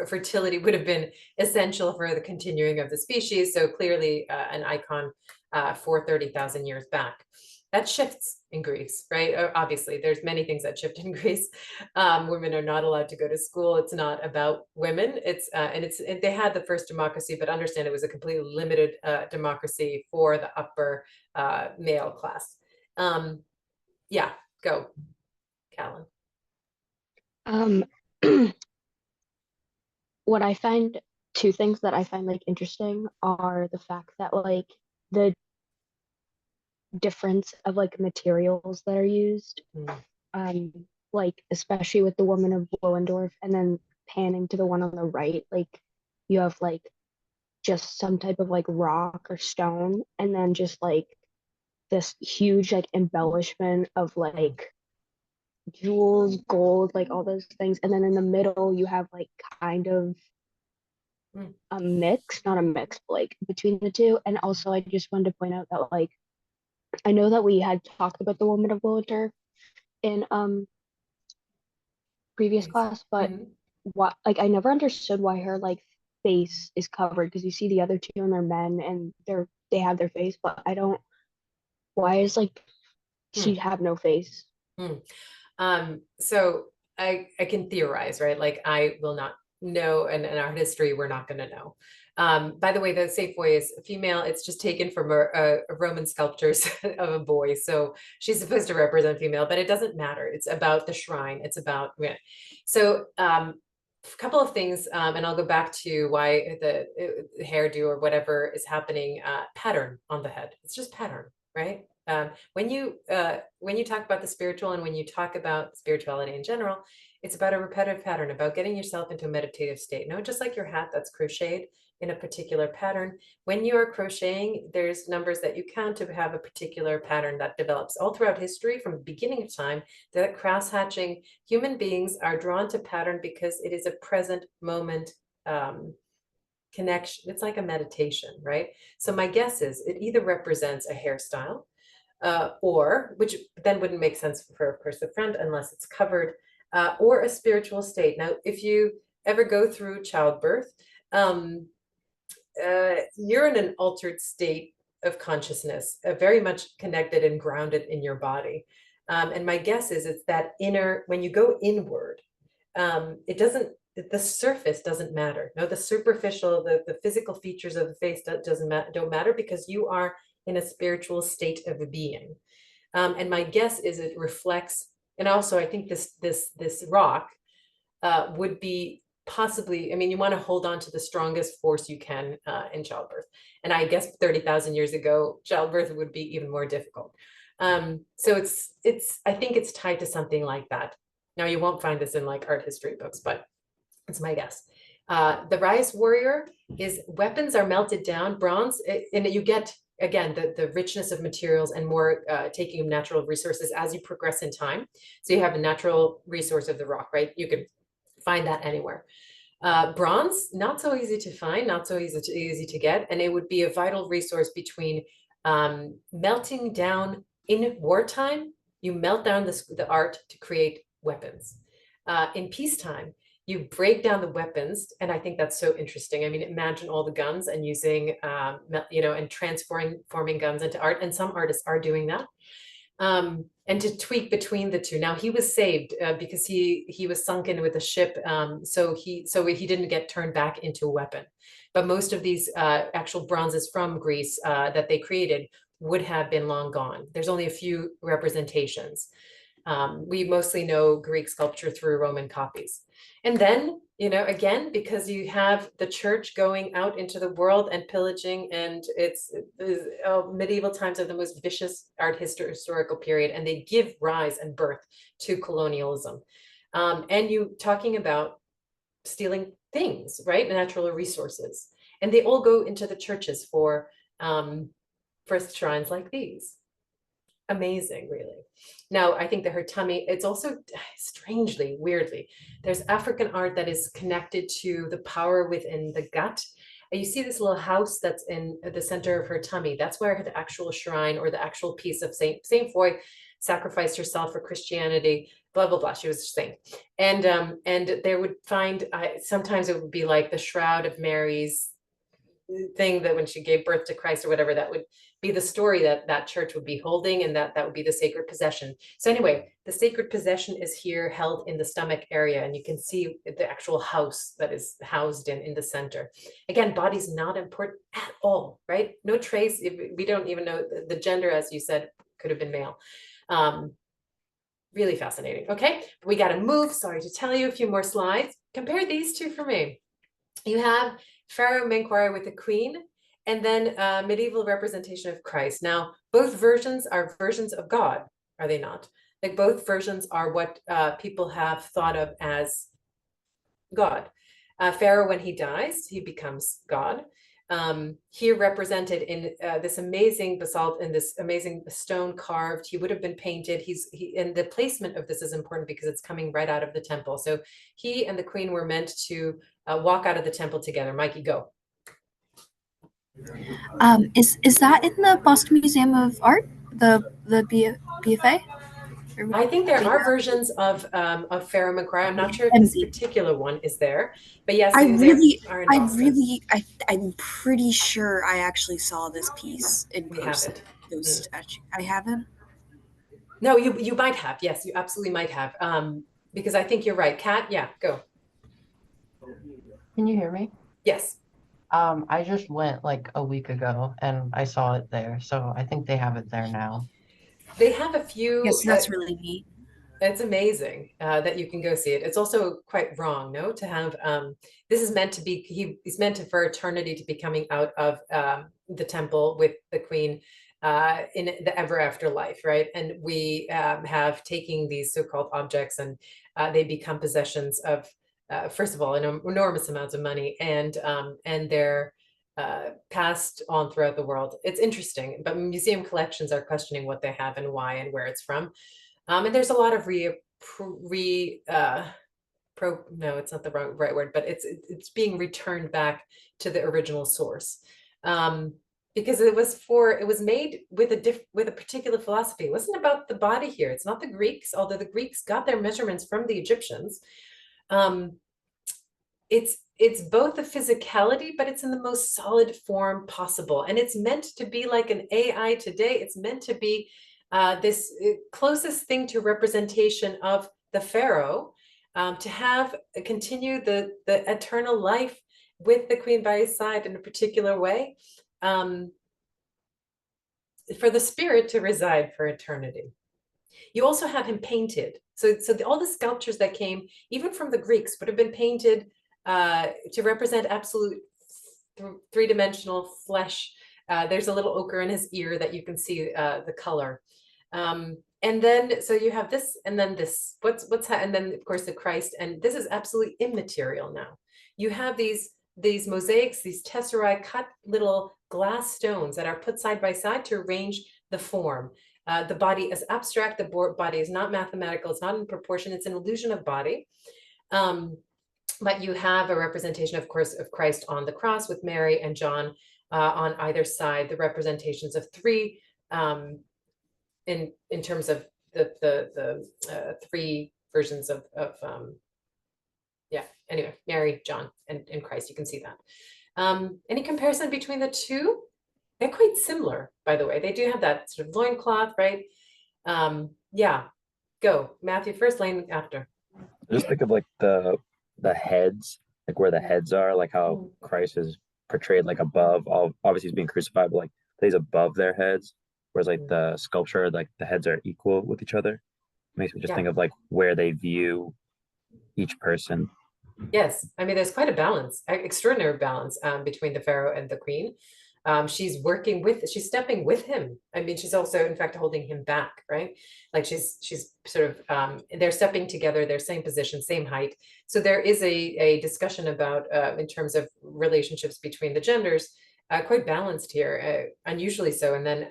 fertility would have been essential for the continuing of the species, so clearly an icon for 30,000 years back. That shifts in Greece, right? Obviously, there's many things that shift in Greece. Women are not allowed to go to school. It's not about women. And they had the first democracy, but understand it was a completely limited democracy for the upper male class. Yeah, go, Callan. What I find, two things that I find like interesting are the fact that like the difference of like materials that are used, like especially with the Woman of Willendorf, and then panning to the one on the right, like you have like just some type of like rock or stone, and then just like this huge like embellishment of like jewels, gold, like all those things, and then in the middle you have like kind of a mix, not a mix, but like between the two. And also I just wanted to point out that like I know that we had talked about the Woman of Willendorf in previous class, but what, like I never understood why her like face is covered, because you see the other two and they're men and they have their face, but I don't, why is like she'd have no face. So I can theorize, right? Like I will not know, and in our history, we're not going to know. By the way, the safe boy is female. It's just taken from a Roman sculptures of a boy. So she's supposed to represent female, but it doesn't matter. It's about the shrine. It's about, so a couple of things, and I'll go back to why the hairdo or whatever is happening, pattern on the head. It's just pattern, right? When you talk about the spiritual and when you talk about spirituality in general, it's about a repetitive pattern, about getting yourself into a meditative state. No, just like your hat that's crocheted in a particular pattern. When you are crocheting, there's numbers that you count to have a particular pattern that develops all throughout history from the beginning of time. That cross hatching, human beings are drawn to pattern because it is a present moment connection. It's like a meditation, right? So my guess is it either represents a hairstyle, or, which then wouldn't make sense for, of course, the front unless it's covered, or a spiritual state. Now, if you ever go through childbirth, you're in an altered state of consciousness, very much connected and grounded in your body. And my guess is it's that inner, when you go inward, it doesn't, the surface doesn't matter. No, the superficial, the physical features of the face don't matter because you are in a spiritual state of being. And my guess is it reflects, and also I think this rock would be possibly, I mean, you want to hold on to the strongest force you can in childbirth. And I guess 30,000 years ago, childbirth would be even more difficult. So I think it's tied to something like that. Now you won't find this in like art history books, but it's my guess. The Rice warrior is weapons are melted down, bronze, and you get, again, the richness of materials and more taking of natural resources as you progress in time. So you have a natural resource of the rock, right? You can find that anywhere. Bronze, not so easy to find, not so easy to get. And it would be a vital resource between melting down in wartime. You melt down the art to create weapons. In peacetime, you break down the weapons. And I think that's so interesting. I mean, imagine all the guns and using, and transforming guns into art. And some artists are doing that. And to tweak between the two. Now he was saved because he was sunken with a ship, so he didn't get turned back into a weapon. But most of these actual bronzes from Greece that they created would have been long gone. There's only a few representations. We mostly know Greek sculpture through Roman copies. And then, again, because you have the church going out into the world and pillaging, and medieval times are the most vicious art historical period, and they give rise and birth to colonialism. And you talking about stealing things, right? Natural resources. And they all go into the churches for shrines like these. Amazing, really. Now, I think her tummy, it's also strangely, weirdly, there's African art that is connected to the power within the gut. And you see this little house that's in the center of her tummy. That's where the actual shrine or the actual piece of Saint Foy sacrificed herself for Christianity, blah, blah, blah. She was a saint. And they would find, sometimes it would be like the Shroud of Mary's thing that when she gave birth to Christ or whatever, that would be the story that church would be holding, and that would be the sacred possession. So anyway, the sacred possession is here held in the stomach area, and you can see the actual house that is housed in the center. Again, body's not important at all, right? No trace. We don't even know the gender, as you said, could have been male. Really fascinating. Okay, we got to move. Sorry to tell you, a few more slides. Compare these two for me. You have Pharaoh Menkaure with the queen, and then medieval representation of Christ. Now, both versions are versions of God, are they not? Like both versions are what people have thought of as God. Pharaoh, when he dies, he becomes God. Here represented in this amazing basalt and this amazing stone carved. He would have been painted. And the placement of this is important because it's coming right out of the temple. So he and the queen were meant to walk out of the temple together. Mikey, go. Is that in the Boston Museum of Art, the BFA? I think there are versions of Pharaoh Menkaure. I'm not sure if this particular one is there, but yes, I'm pretty sure I actually saw this piece in person. Those statues. I haven't. No, you might have. Yes, you absolutely might have. Because I think you're right. Kat, yeah, go. Can you hear me? Yes. I just went like a week ago and I saw it there, so I think they have it there now. They have a few. Yes, that's really neat. It's amazing that you can go see it. It's also quite wrong, no, to have this is meant to be he's meant to for eternity to be coming out of the temple with the queen in the ever after life, right? And we have taking these so-called objects and they become possessions of first of all enormous amounts of money and they're passed on throughout the world. It's interesting, but museum collections are questioning what they have and why and where it's from. And there's a lot of no, it's not the right word, but it's being returned back to the original source. Because it was made with a particular philosophy. It wasn't about the body here. It's not the Greeks, although the Greeks got their measurements from the Egyptians. It's both the physicality, but it's in the most solid form possible. And it's meant to be like an AI today. It's meant to be this closest thing to representation of the pharaoh, to have continue the eternal life with the queen by his side in a particular way, for the spirit to reside for eternity. You also have him painted. So all the sculptures that came, even from the Greeks, would have been painted to represent absolute three-dimensional flesh. There's a little ochre in his ear that you can see the color. And then, so you have this, and then this, and then of course the Christ, and this is absolutely immaterial now. You have these mosaics, these tesserae, cut little glass stones that are put side by side to arrange the form. The body is abstract, the body is not mathematical, it's not in proportion, it's an illusion of body. But you have a representation, of course, of Christ on the cross with Mary and John on either side, the representations of three, in terms of the three versions of yeah, anyway, Mary, John, and Christ, you can see that. Any comparison between the two? They're quite similar, by the way. They do have that sort of loincloth, right? Yeah, go. Matthew first, Lane after. Just think of like the heads, like where the heads are, like how Christ is portrayed like above, obviously he's being crucified, but like he's above their heads. Whereas like the sculpture, like the heads are equal with each other. Makes me just think of like where they view each person. Yes, I mean, there's quite a balance, extraordinary balance between the pharaoh and the queen. She's stepping with him. I mean, she's also, in fact, holding him back, right? Like she's sort of, they're stepping together, they're same position, same height. So there is a discussion about, in terms of relationships between the genders, quite balanced here, unusually so. And then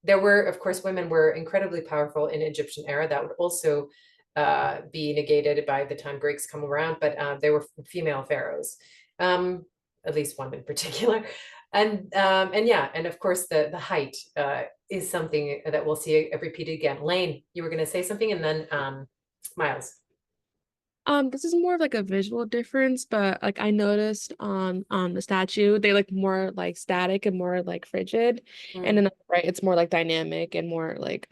there were, of course, women were incredibly powerful in Egyptian era. That would also be negated by the time Greeks come around, but there were female pharaohs, at least one in particular. And yeah, and of course the height is something that we'll see repeated again. Lane, you were going to say something, and then Miles. This is more of like a visual difference, but like I noticed on the statue, they look more like static and more like frigid, and then right, it's more like dynamic and more like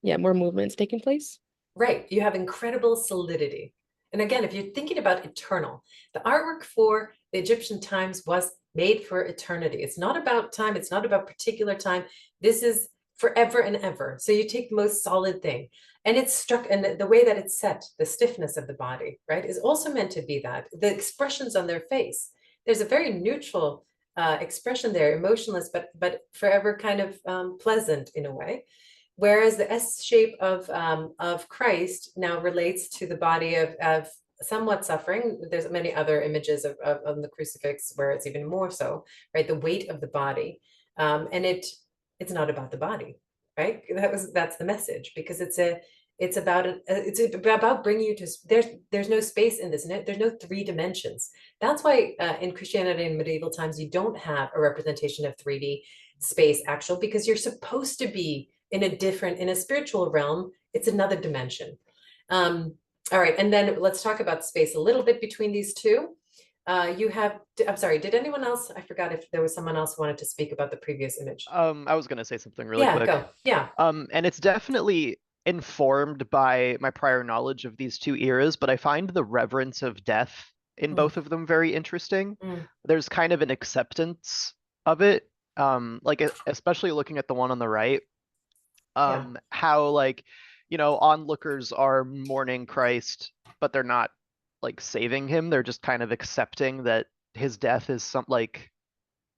yeah, more movements taking place. Right, you have incredible solidity. And again, if you're thinking about eternal, the artwork for the Egyptian times was made for eternity. It's not about time. It's not about particular time. This is forever and ever. So you take the most solid thing, and it's struck, and the way that it's set, the stiffness of the body, right, is also meant to be that. The expressions on their face, there's a very neutral expression there, emotionless, but forever kind of pleasant in a way. Whereas the S shape of Christ now relates to the body of somewhat suffering. There's many other images of the crucifix where it's even more so, right? The weight of the body, and it's not about the body, right? That's the message, because it's about bringing you to, there's no space in this. There's no three dimensions. That's why in Christianity in medieval times you don't have a representation of 3D space actual, because you're supposed to be in a spiritual realm. It's another dimension. All right, and then let's talk about space a little bit between these two. You have, I'm sorry, did anyone else, I forgot if there was someone else who wanted to speak about the previous image. I was gonna say something really Yeah, quick. go. Yeah. And it's definitely informed by my prior knowledge of these two eras, but I find the reverence of death in both of them very interesting. There's kind of an acceptance of it, like especially looking at the one on the right, how like, you know, onlookers are mourning Christ, but they're not like saving him. They're just kind of accepting that his death is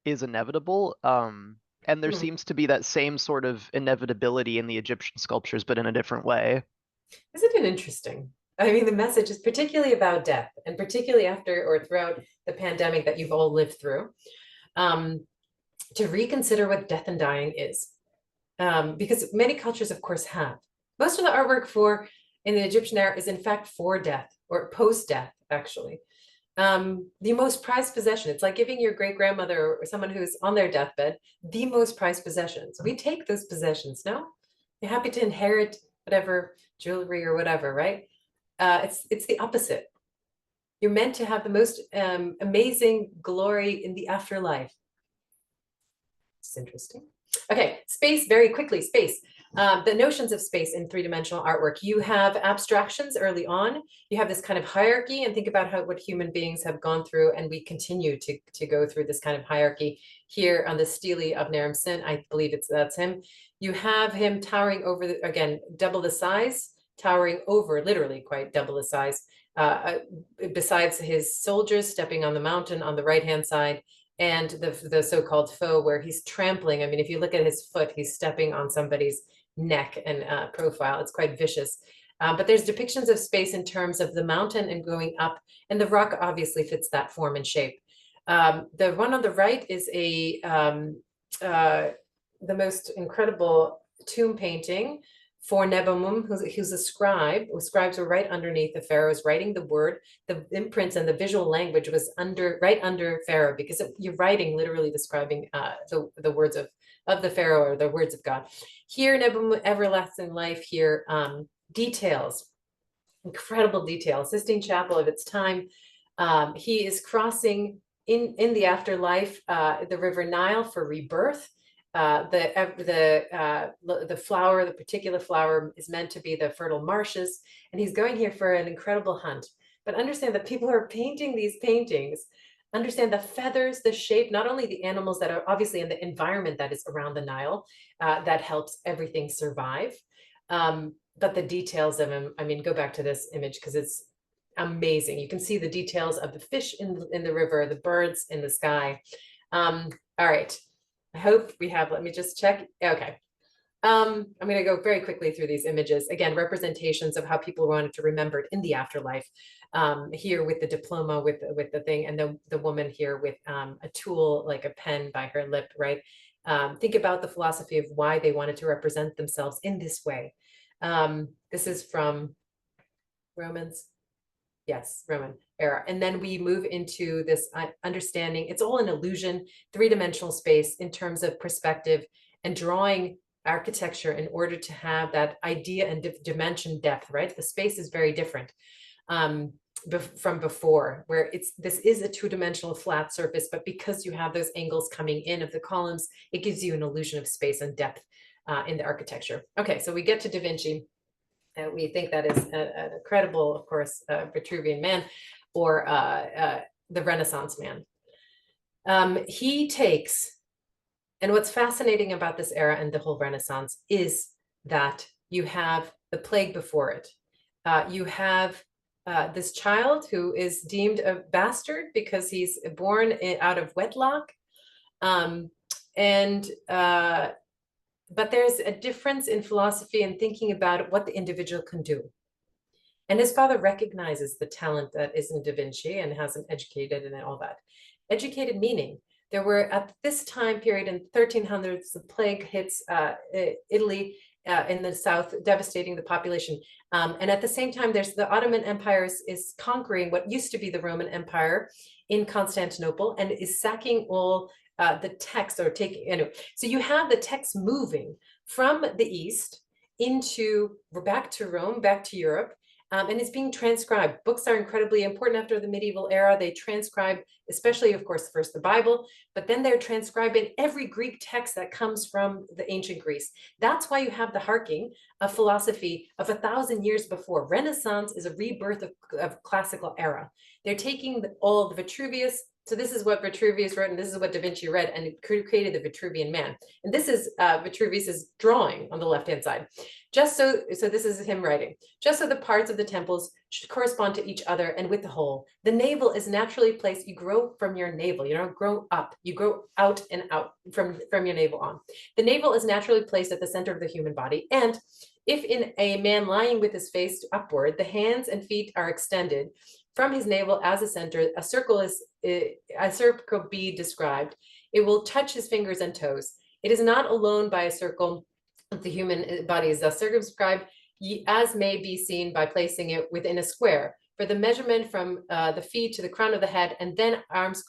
is inevitable. And there seems to be that same sort of inevitability in the Egyptian sculptures, but in a different way. Isn't it interesting? I mean, the message is particularly about death, and particularly after or throughout the pandemic that you've all lived through, to reconsider what death and dying is. Because many cultures, of course, have. Most of the artwork in the Egyptian era is in fact for death or post-death, actually. The most prized possession. It's like giving your great grandmother or someone who's on their deathbed the most prized possessions. We take those possessions, no? You're happy to inherit whatever jewelry or whatever, right? It's the opposite. You're meant to have the most amazing glory in the afterlife. It's interesting. Okay, space, very quickly, space. The notions of space in three-dimensional artwork. You have abstractions early on. You have this kind of hierarchy, and think about what human beings have gone through, and we continue to go through this kind of hierarchy here on the stele of Naram Sin. I believe that's him. You have him towering over, again, double the size, towering over, literally quite double the size, besides his soldiers stepping on the mountain on the right-hand side, and the so-called foe, where he's trampling. I mean, if you look at his foot, he's stepping on somebody's neck and profile. It's quite vicious. But there's depictions of space in terms of the mountain and going up, and the rock obviously fits that form and shape. The one on the right is the most incredible tomb painting for Nebamum, who's a scribe. Scribes were right underneath the pharaohs writing the word. The imprints and the visual language was right under pharaoh, because you're writing, literally describing the words of the pharaoh, or the words of God. Here, Nebamum, everlasting life. Here, details, incredible detail. Sistine Chapel of its time. He is crossing in the afterlife the river Nile for rebirth. The flower, the particular flower, is meant to be the fertile marshes, and he's going here for an incredible hunt. But understand that people who are painting these paintings understand the feathers, the shape, not only the animals that are obviously in the environment that is around the Nile, that helps everything survive, but the details of him. I mean, go back to this image because it's amazing. You can see the details of the fish in the river, the birds in the sky. All right. I hope we have, let me just check. Okay. I'm going to go very quickly through these images. Again, representations of how people wanted to remember it in the afterlife. Here with the diploma, with the thing, and the woman here with a tool, like a pen by her lip, right? Think about the philosophy of why they wanted to represent themselves in this way. This is from Romans. Yes, Roman era. And then we move into this understanding. It's all an illusion, three-dimensional space in terms of perspective, and drawing architecture in order to have that idea and dimension depth, right? The space is very different from before, where this is a two-dimensional flat surface, but because you have those angles coming in of the columns, it gives you an illusion of space and depth in the architecture. Okay, so we get to Da Vinci. We think that is an incredible, of course, Vitruvian man, or the Renaissance man. He takes, and what's fascinating about this era and the whole Renaissance is that you have the plague before it. You have this child who is deemed a bastard because he's born out of wedlock. But there's a difference in philosophy and thinking about what the individual can do. And his father recognizes the talent that is in Da Vinci and has him educated and all that. Educated meaning, there were at this time period in 1300s, the plague hits Italy in the south, devastating the population. And at the same time, there's the Ottoman Empire is conquering what used to be the Roman Empire in Constantinople, and is sacking all the text, or taking, anyway. So you have the text moving from the East back to Rome, back to Europe, And it's being transcribed. Books are incredibly important after the medieval era. They transcribe, especially, of course, first the Bible, but then they're transcribing every Greek text that comes from the ancient Greece. That's why you have the harking of philosophy of 1,000 years before. Renaissance is a rebirth of classical era. They're taking all the Vitruvius. So this is what Vitruvius wrote, and this is what Da Vinci read, and it created the Vitruvian Man. And this is Vitruvius's drawing on the left-hand side. Just so this is him writing. Just so the parts of the temples should correspond to each other and with the whole. The navel is naturally placed. You grow from your navel. You don't grow up. You grow out and out from your navel on. The navel is naturally placed at the center of the human body, and if in a man lying with his face upward, the hands and feet are extended from his navel as a center, a circle be described. It will touch his fingers and toes. It is not alone by a circle. The human body is thus circumscribed, as may be seen by placing it within a square. For the measurement from the feet to the crown of the head, and then arms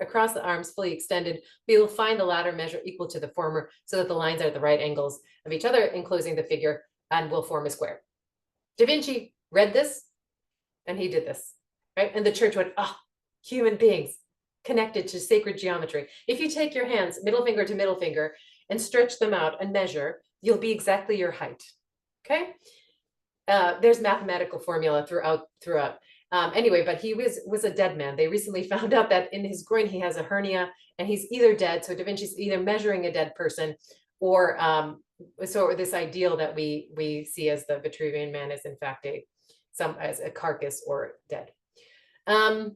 across the arms fully extended, we will find the latter measure equal to the former, so that the lines are at the right angles of each other, enclosing the figure, and will form a square. Da Vinci read this, and he did this, right? And the church went, oh, human beings connected to sacred geometry. If you take your hands, middle finger to middle finger, and stretch them out and measure, you'll be exactly your height, okay? There's mathematical formula throughout. Anyway, but he was a dead man. They recently found out that in his groin, he has a hernia, and he's either dead. So Da Vinci's either measuring a dead person, or so this ideal that we see as the Vitruvian Man is in fact as a carcass or dead. All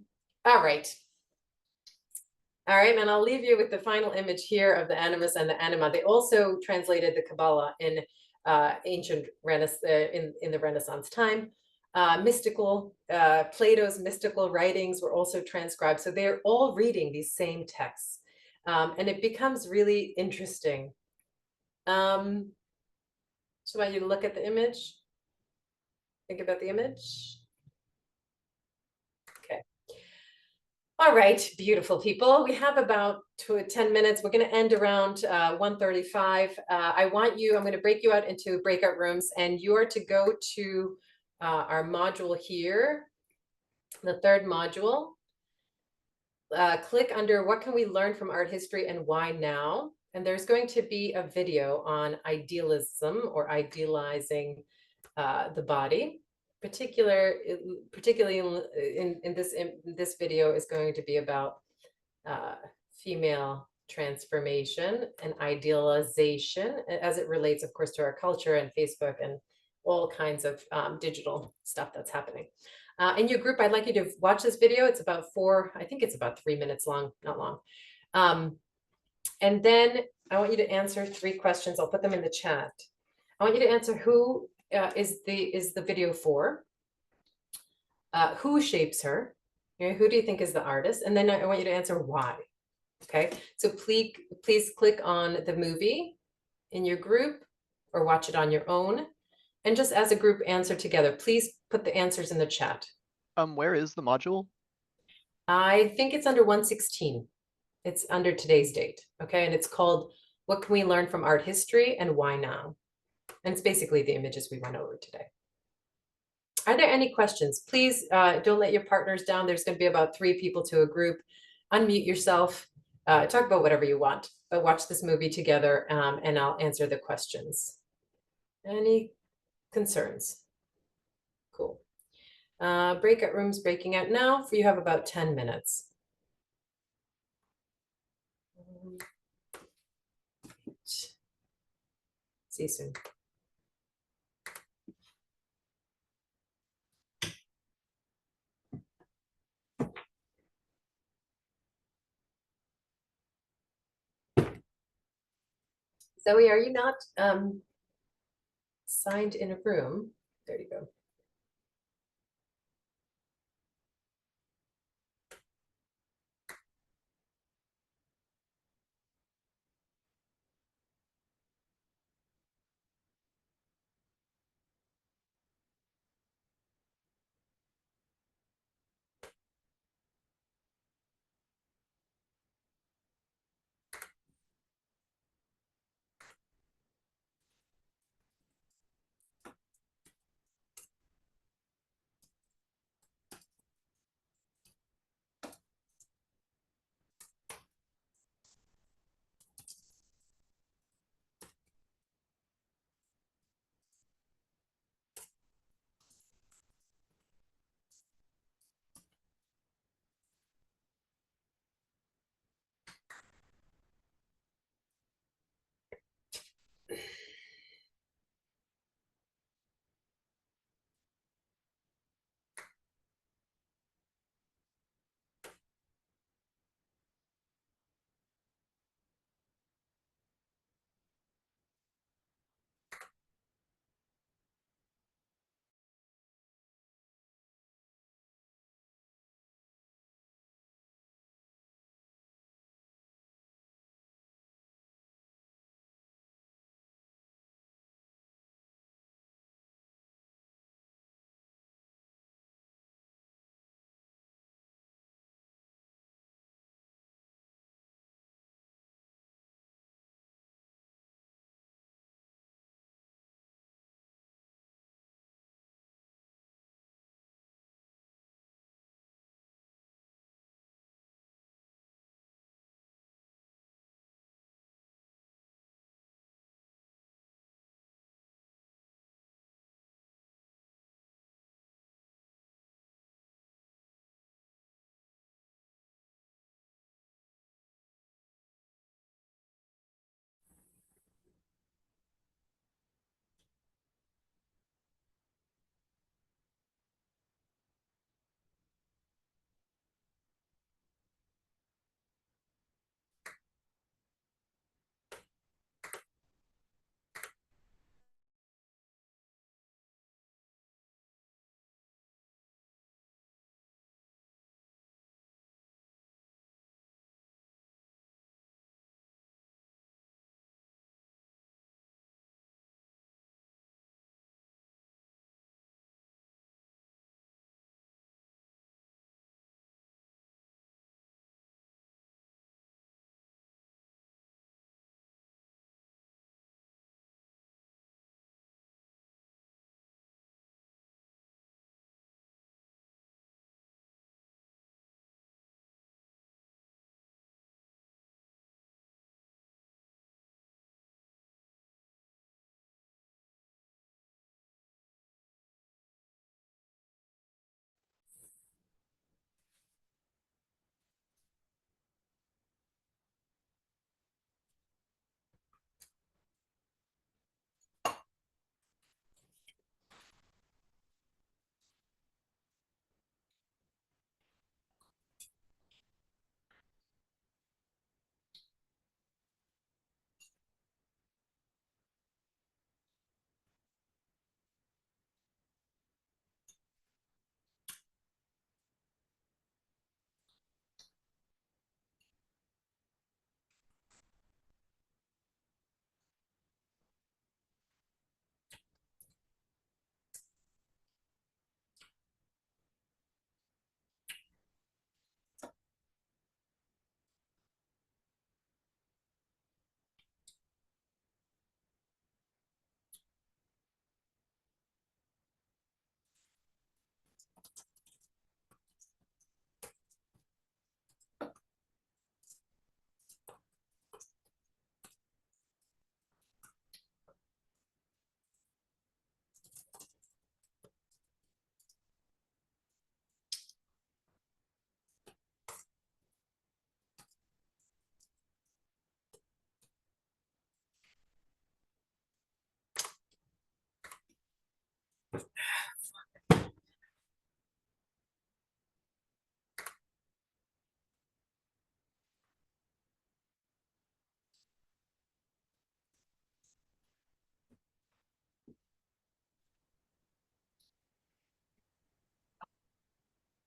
right, and I'll leave you with the final image here of the animus and the anima. They also translated the Kabbalah in ancient in the Renaissance time. Plato's mystical writings were also transcribed. So they're all reading these same texts. And it becomes really interesting. So I want you to look at the image. Think about the image. Okay. All right, beautiful people. We have about 10 minutes. We're going to end around 1:35. I'm going to break you out into breakout rooms, and you are to go to our module here, the third module. Click under what can we learn from art history and why now? And there's going to be a video on idealism or idealizing the body. Particularly in this video is going to be about female transformation and idealization as it relates, of course, to our culture and Facebook and all kinds of digital stuff that's happening. In your group, I'd like you to watch this video. It's about I think it's about 3 minutes long, not long. And then I want you to answer 3 questions. I'll put them in the chat. I want you to answer who is the video for? Who shapes her? Who do you think is the artist? And then I want you to answer why. Okay, so please click on the movie in your group or watch it on your own. And just as a group answer together, please put the answers in the chat. Where is the module? I think it's under 116. It's under today's date. Okay, and it's called What Can We Learn from Art History and Why Now? And it's basically the images we went over today. Are there any questions? Please don't let your partners down. There's going to be about 3 people to a group. Unmute yourself. Talk about whatever you want, but watch this movie together and I'll answer the questions. Any concerns? Cool. Breakout rooms breaking out now. You have about 10 minutes. See you soon. Zoe, are you not signed in a room? There you go.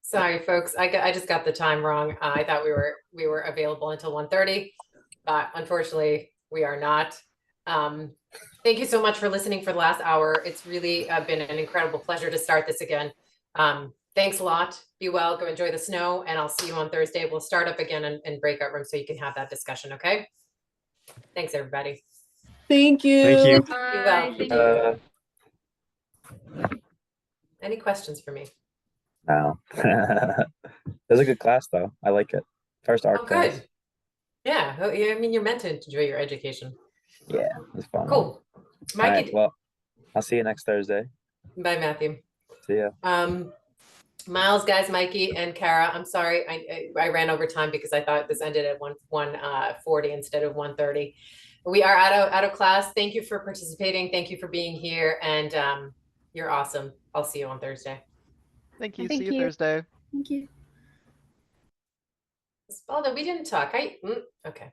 Sorry, folks. I just got the time wrong. I thought we were available until 1:30, but unfortunately we are not. Thank you so much for listening for the last hour. It's really been an incredible pleasure to start this again. Thanks a lot. Be well. Go enjoy the snow, and I'll see you on Thursday. We'll start up again in breakout room so you can have that discussion. Okay. Thanks, everybody. Thank you. Thank you. Be well. Bye. Thank you. Any questions for me? No. It was a good class though. I like it. First art Oh, class. good. Yeah. Oh, yeah. I mean, you're meant to enjoy your education. Yeah, it was fun. Cool. All right, Mikey. well, I'll see you next Thursday. Bye, Matthew. See ya. Miles, guys, Mikey, and Kara. I'm sorry, I ran over time because I thought this ended at 1:40 instead of 1:30. We are out of class. Thank you for participating. Thank you for being here, and you're awesome. I'll see you on Thursday. Thank you. Thank See you you. Thursday. Thank you. Spalda, we didn't talk. Okay.